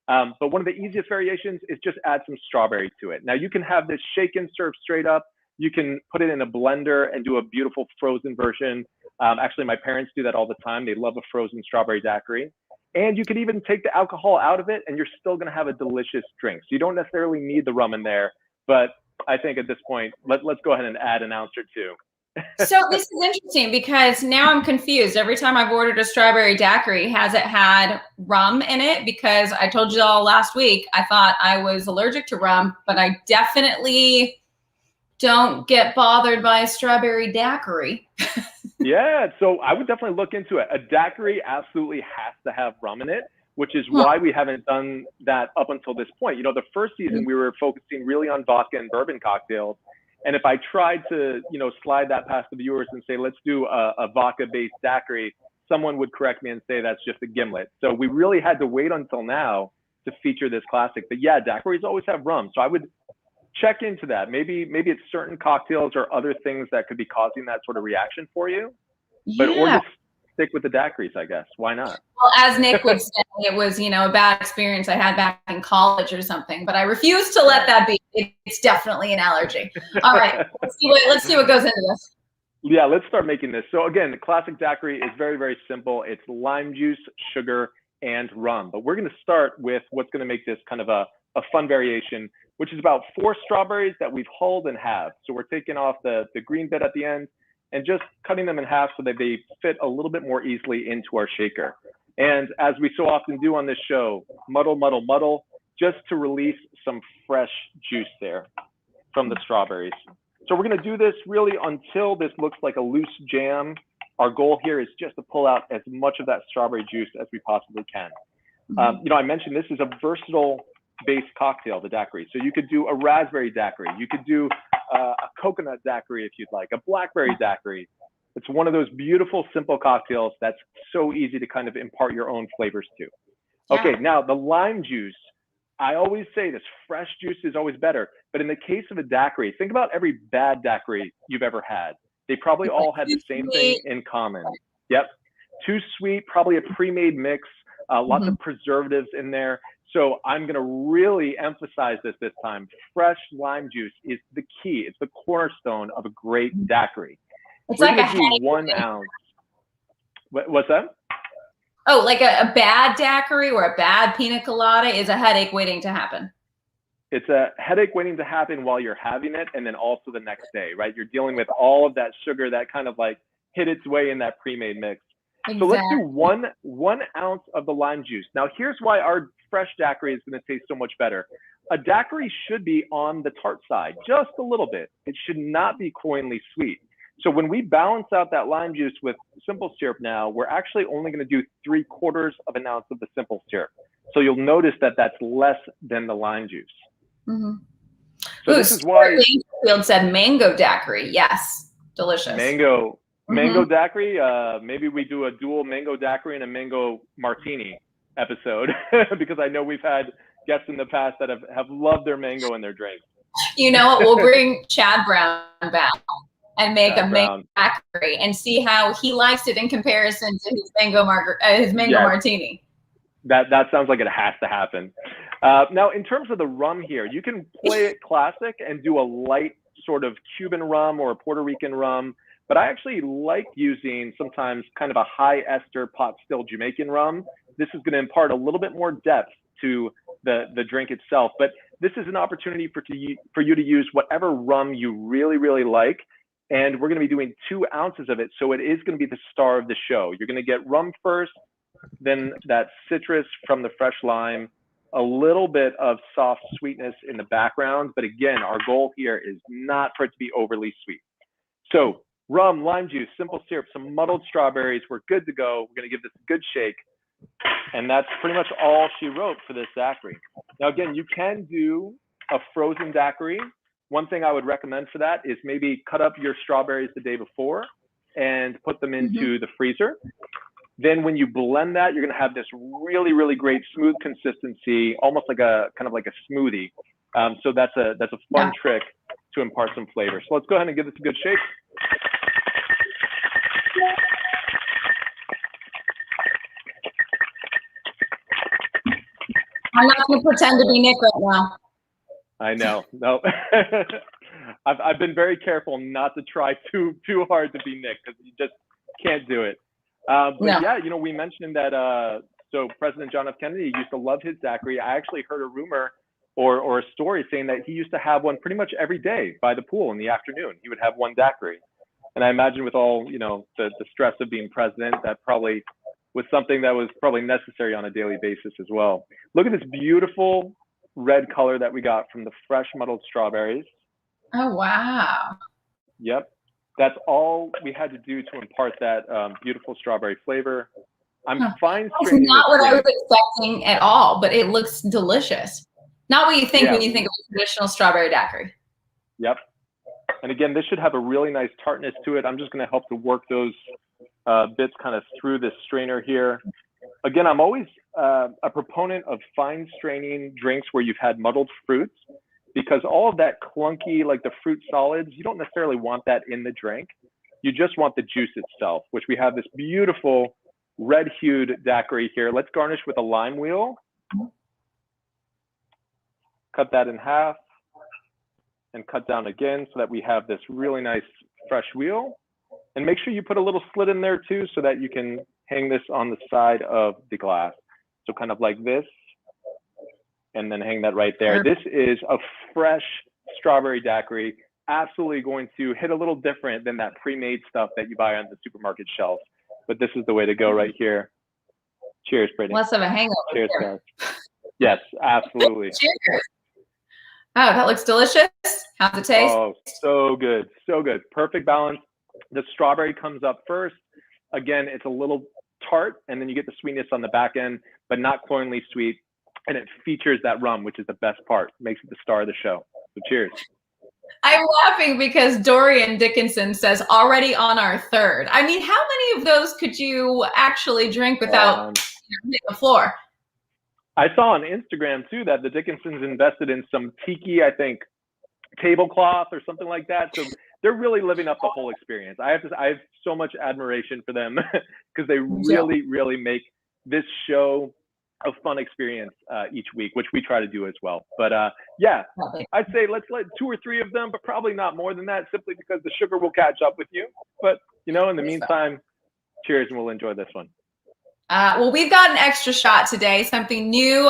But one of the easiest variations is just add some strawberry to it. Now you can have this shaken, served straight up. You can put it in a blender and do a beautiful frozen version. Actually, my parents do that all the time. They love a frozen strawberry daiquiri. And you could even take the alcohol out of it and you're still going to have a delicious drink. So you don't necessarily need the rum in there. But I think at this point, let's go ahead and add an ounce or two. So this is interesting because now I'm confused. Every time I've ordered a strawberry daiquiri, has it had rum in it? Because I told you all last week, I thought I was allergic to rum, but I definitely don't get bothered by a strawberry daiquiri. Yeah, so I would definitely look into it. A daiquiri absolutely has to have rum in it, which is why we haven't done that up until this point. You know, the first season we were focusing really on vodka and bourbon cocktails. And if I tried to, you know, slide that past the viewers and say, let's do a vodka-based daiquiri, someone would correct me and say that's just a gimlet. So we really had to wait until now to feature this classic. But yeah, daiquiris always have rum. So I would check into that. Maybe it's certain cocktails or other things that could be causing that sort of reaction for you. But or just stick with the daiquiris, I guess. Why not? Well, as Nick would say, it was, you know, a bad experience I had back in college or something, but I refuse to let that be. It's definitely an allergy. All right, let's see what goes into this. Yeah, let's start making this. So again, the classic daiquiri is very, very simple. It's lime juice, sugar, and rum. But we're going to start with what's going to make this kind of a fun variation, which is about 4 strawberries that we've hulled and halved. So we're taking off the green bit at the end and just cutting them in half so that they fit a little bit more easily into our shaker. And as we so often do on this show, muddle, muddle, muddle, just to release some fresh juice there from the strawberries. So we're gonna do this really until this looks like a loose jam. Our goal here is just to pull out as much of that strawberry juice as we possibly can. You know, I mentioned this is a versatile base cocktail, the daiquiri. So you could do a raspberry daiquiri. You could do a coconut daiquiri if you'd like, a blackberry daiquiri. It's one of those beautiful, simple cocktails that's so easy to kind of impart your own flavors to. Okay, now the lime juice. I always say this, fresh juice is always better. But in the case of a daiquiri, think about every bad daiquiri you've ever had. They probably all had the same thing in common. Yep, too sweet, probably a pre-made mix, lots of preservatives in there. So I'm going to really emphasize this time. Fresh lime juice is the key. It's the cornerstone of a great daiquiri. It's We're like going to do 1 ounce. What's that? Oh, like a bad daiquiri or a bad pina colada is a headache waiting to happen. It's a headache waiting to happen while you're having it, and then also the next day, right? You're dealing with all of that sugar that kind of like hit its way in that pre-made mix. Exactly. So let's do one ounce of the lime juice. Now here's why our fresh daiquiri is going to taste so much better. a daiquiri should be on the tart side, just a little bit. It should not be cloyingly sweet. So when we balance out that lime juice with simple syrup now, we're actually only going to do 3/4 of an ounce of the simple syrup. So you'll notice that that's less than the lime juice. Mm-hmm. So this is why Field said mango daiquiri. Yes, delicious. Mango daiquiri. Maybe we do a dual mango daiquiri and a mango martini episode because I know we've had guests in the past that have loved their mango in their drinks. You know what? We'll bring Chad Brown back and make a mango daiquiri and see how he likes it in comparison to his mango martini. That sounds like it has to happen. Now, in terms of the rum here, you can play it classic and do a light sort of Cuban rum or a Puerto Rican rum, but I actually like using sometimes kind of a high ester pot still Jamaican rum. This is going to impart a little bit more depth to the drink itself, but this is an opportunity for you to use whatever rum you really, really like. And we're going to be doing 2 ounces of it. So it is going to be the star of the show. You're going to get rum first, then that citrus from the fresh lime, a little bit of soft sweetness in the background. But again, our goal here is not for it to be overly sweet. So rum, lime juice, simple syrup, some muddled strawberries. We're good to go. We're going to give this a good shake. And that's pretty much all she wrote for this daiquiri. Now, again, you can do a frozen daiquiri. One thing I would recommend for that is maybe cut up your strawberries the day before and put them into the freezer. Then when you blend that, you're going to have this really, really great smooth consistency, almost like a kind of like a smoothie. So that's a fun trick to impart some flavor. So let's go ahead and give this a good shake. I'm not going to pretend to be Nick right now. I know. No, I've been very careful not to try too hard to be Nick because you just can't do it. But yeah, you know, we mentioned that. So President John F. Kennedy used to love his daiquiri. I actually heard a rumor or a story saying that he used to have one pretty much every day by the pool in the afternoon. He would have one daiquiri, and I imagine with all the stress of being president, that probably was something that was probably necessary on a daily basis as well. Look at this beautiful red color that we got from the fresh muddled strawberries. Oh, wow. Yep. That's all we had to do to impart that beautiful strawberry flavor. I'm fine. That's not what I was expecting at all, but it looks delicious. Not what you think when you think of a traditional strawberry daiquiri. Yep. And again, this should have a really nice tartness to it. I'm just going to help to work those bits kind of through this strainer here. Again, I'm always a proponent of fine straining drinks where you've had muddled fruits, because all of that clunky, like the fruit solids, you don't necessarily want that in the drink. You just want the juice itself, which we have this beautiful red hued daiquiri here. Let's garnish with a lime wheel. Cut that in half and cut down again so that we have this really nice fresh wheel. And make sure you put a little slit in there too, so that you can hang this on the side of the glass. So kind of like this, and then hang that right there. This is a fresh strawberry daiquiri, absolutely going to hit a little different than that pre-made stuff that you buy on the supermarket shelf. But this is the way to go right here. Cheers, Brittany. Less of a hangover. Cheers, guys. Yes, absolutely. Cheers. Oh, that looks delicious. How's it taste? Oh, so good. So good. Perfect balance. The strawberry comes up first. Again, it's a little tart, and then you get the sweetness on the back end, but not cloyingly sweet. And it features that rum, which is the best part. Makes it the star of the show. So cheers. I'm laughing because Dorian Dickinson says already on our third. I mean, how many of those could you actually drink without hitting the floor? I saw on Instagram too that the Dickinsons invested in some tiki, I think, tablecloth or something like that. So they're really living up the whole experience. I have so much admiration for them because they really, really make this show a fun experience each week, which we try to do as well. But yeah, I'd say let's let 2 or 3 of them, but probably not more than that, simply because the sugar will catch up with you. But in the meantime, cheers, and we'll enjoy this one. Well, we've got an extra shot today, something new.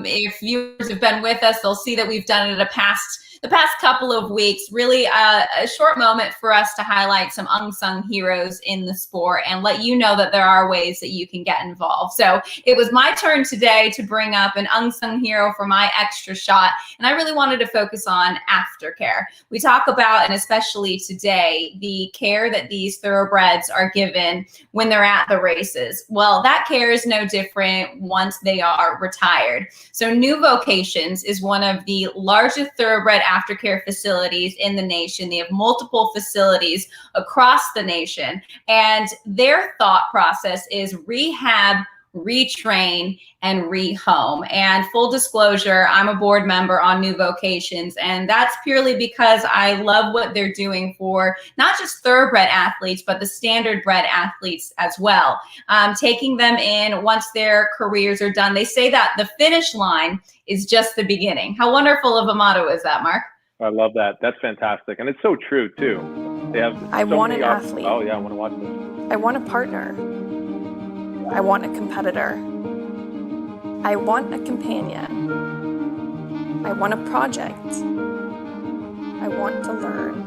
If viewers have been with us, they'll see that we've done it the the past couple of weeks, really a short moment for us to highlight some unsung heroes in the sport and let you know that there are ways that you can get involved. So it was my turn today to bring up an unsung hero for my extra shot, and I really wanted to focus on Aftercare. We talk about, and especially today, the care that these thoroughbreds are given when they're at the races. Well, that care is no different once they are retired. So New Vocations is one of the largest thoroughbred aftercare facilities in the nation. They have multiple facilities across the nation, and their thought process is rehab, retrain, and rehome. And full disclosure, I'm a board member on New Vocations, and that's purely because I love what they're doing for not just thoroughbred athletes, but the standard bred athletes as well. Taking them in once their careers are done. They say that the finish line is just the beginning. How wonderful of a motto is that, Mark? I love that. That's fantastic. And it's so true, too. They have I so want many an athlete. Oh, yeah, I want to watch this. I want a partner. I want a competitor. I want a companion. I want a project. I want to learn.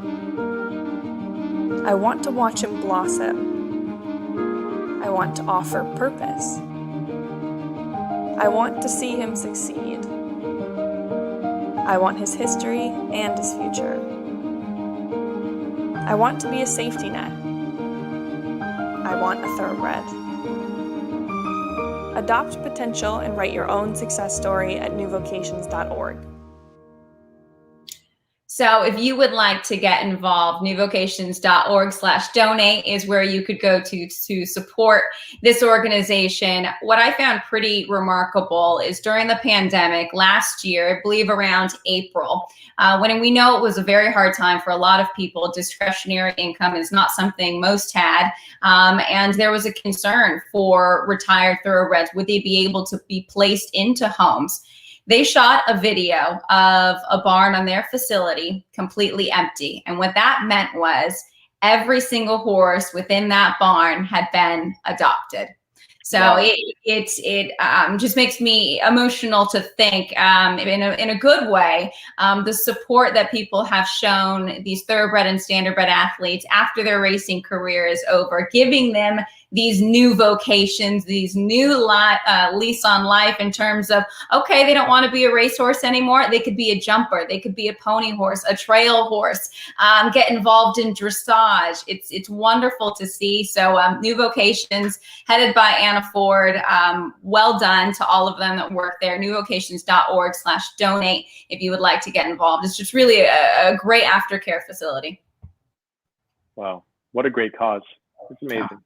I want to watch him blossom. I want to offer purpose. I want to see him succeed. I want his history and his future. I want to be a safety net. I want a thoroughbred. Adopt potential and write your own success story at newvocations.org. So if you would like to get involved, newvocations.org/donate is where you could go to support this organization. What I found pretty remarkable is during the pandemic last year, I believe around April, when we know it was a very hard time for a lot of people, discretionary income is not something most had, and there was a concern for retired thoroughbreds. Would they be able to be placed into homes? They shot a video of a barn on their facility completely empty. And what that meant was every single horse within that barn had been adopted. So wow. it just makes me emotional to think in a good way, the support that people have shown these thoroughbred and standardbred athletes after their racing career is over, giving them these new vocations, these new lease on life in terms of, okay, they don't want to be a racehorse anymore. They could be a jumper. They could be a pony horse, a trail horse, get involved in dressage. It's wonderful to see. So New Vocations, headed by Anna Ford. Well done to all of them that work there. newvocations.org/donate if you would like to get involved. It's just really a great aftercare facility. Wow. What a great cause. It's amazing. Yeah.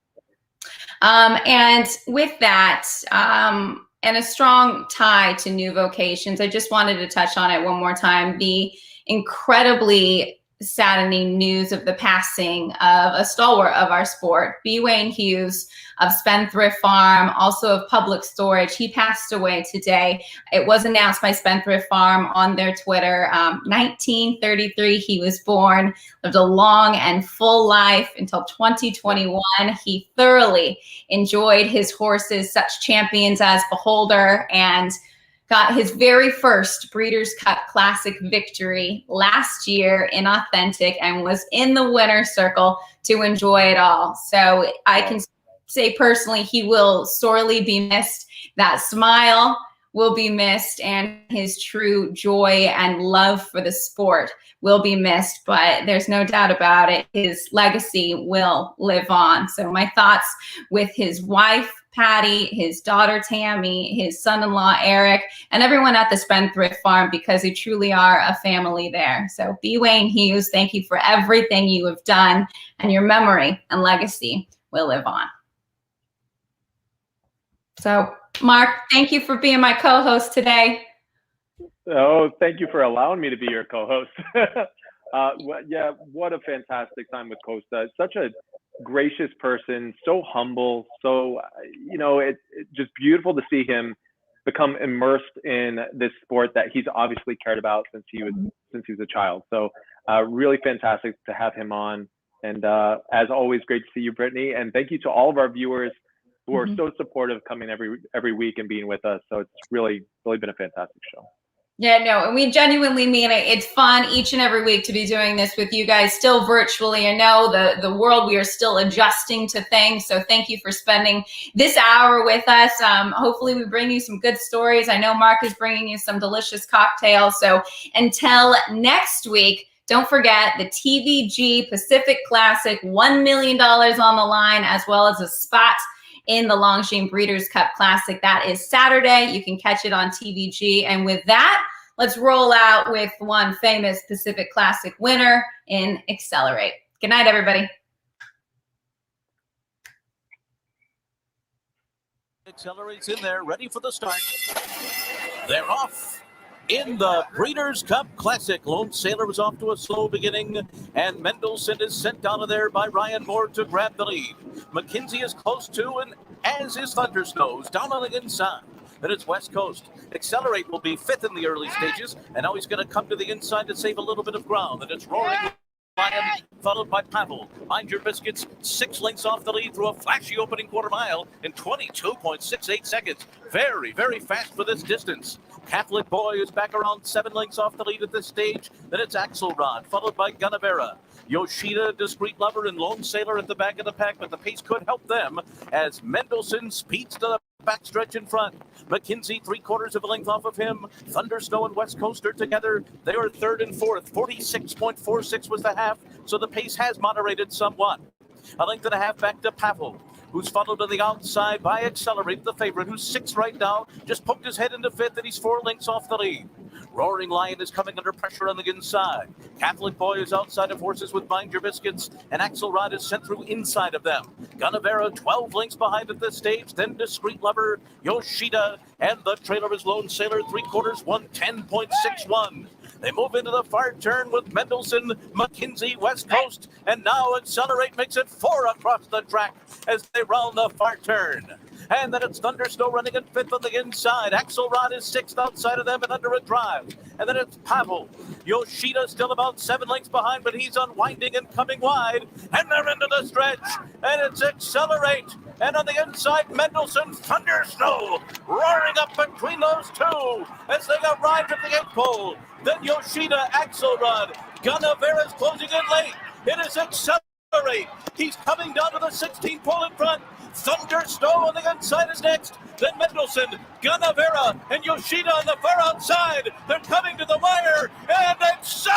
And with that, and a strong tie to New Vocations, I just wanted to touch on it one more time, the incredibly saddening news of the passing of a stalwart of our sport, B. Wayne Hughes of Spendthrift Farm, also of Public Storage. He passed away today. It was announced by Spendthrift Farm on their Twitter. 1933, he was born, lived a long and full life until 2021. He thoroughly enjoyed his horses, such champions as Beholder, and got his very first Breeders' Cup Classic victory last year in Authentic and was in the winner's circle to enjoy it all. So I can say personally, he will sorely be missed. That smile will be missed, and his true joy and love for the sport will be missed, but there's no doubt about it, his legacy will live on. So my thoughts with his wife, Patty, his daughter, Tammy, his son-in-law, Eric, and everyone at the Spendthrift Farm, because they truly are a family there. So B. Wayne Hughes, thank you for everything you have done, and your memory and legacy will live on. So Mark, thank you for being my co-host today. Oh, thank you for allowing me to be your co-host. Yeah, what a fantastic time with Kosta. Such a gracious person, so humble, so, it's just beautiful to see him become immersed in this sport that he's obviously cared about since he was a child. So really fantastic to have him on. And as always, great to see you, Brittany. And thank you to all of our viewers who are so supportive, coming every week and being with us. So it's really been a fantastic show. Yeah, no, and we genuinely mean it. It's fun each and every week to be doing this with you guys, still virtually. I know the world, we are still adjusting to things. So thank you for spending this hour with us. Hopefully we bring you some good stories. I know Mark is bringing you some delicious cocktails. So until next week, don't forget the TVG Pacific Classic, $1 million on the line, as well as a spot in the Longines Breeders Cup Classic. That is Saturday. You can catch it on TVG. And with that, let's roll out with one famous Pacific Classic winner in Accelerate. Good night, everybody. Accelerates in there, ready for the start. They're off. In the Breeders' Cup Classic, Lone Sailor was off to a slow beginning, and Mendelssohn is sent out of there by Ryan Moore to grab the lead. McKinsey is close to, and as is Thundersnows, down on the inside. Then it's West Coast. Accelerate will be fifth in the early stages, and now he's going to come to the inside to save a little bit of ground, and it's Roaring Lion, followed by Pavel. Mind Your Biscuits, 6 lengths off the lead through a flashy opening quarter mile in 22.68 seconds. Very, very fast for this distance. Catholic Boy is back around 7 lengths off the lead at this stage. Then it's Axelrod, followed by Gunnavera. Yoshida, Discreet Lover, and Lone Sailor at the back of the pack, but the pace could help them as Mendelssohn speeds to the backstretch in front. McKinsey 3/4 of a length off of him. Thundersnow and West Coast are together. They are third and fourth. 46.46 was the half, so the pace has moderated somewhat. A length and a half back to Pavel, who's followed to the outside by Accelerate, the favorite, who's 6 right now. Just poked his head into fifth, and he's 4 lengths off the lead. Roaring Lion is coming under pressure on the inside. Catholic Boy is outside of horses with Mind Your Biscuits, and Axelrod is sent through inside of them. Gunnavera 12 lengths behind at this stage, then Discreet Lover, Yoshida, and the trailer is Lone Sailor 3/4, 110.61. They move into the far turn with Mendelssohn, McKinsey, West Coast, and now Accelerate makes it 4 across the track as they round the far turn. And then it's Thundersnow running in fifth on the inside. Axelrod is 6th outside of them and under a drive. And then it's Pavel. Yoshida still about 7 lengths behind, but he's unwinding and coming wide. And they're into the stretch. And it's Accelerate. And on the inside, Mendelssohn, Thundersnow, roaring up between those two as they arrive at the 8th pole. Then Yoshida, Axelrod. Gunnavera's closing in late. It is Accelerate. He's coming down to the 16th pole in front. Thundersnow on the inside is next. Then Mendelssohn, Gunnavera, and Yoshida on the far outside. They're coming to the wire. And Accelerate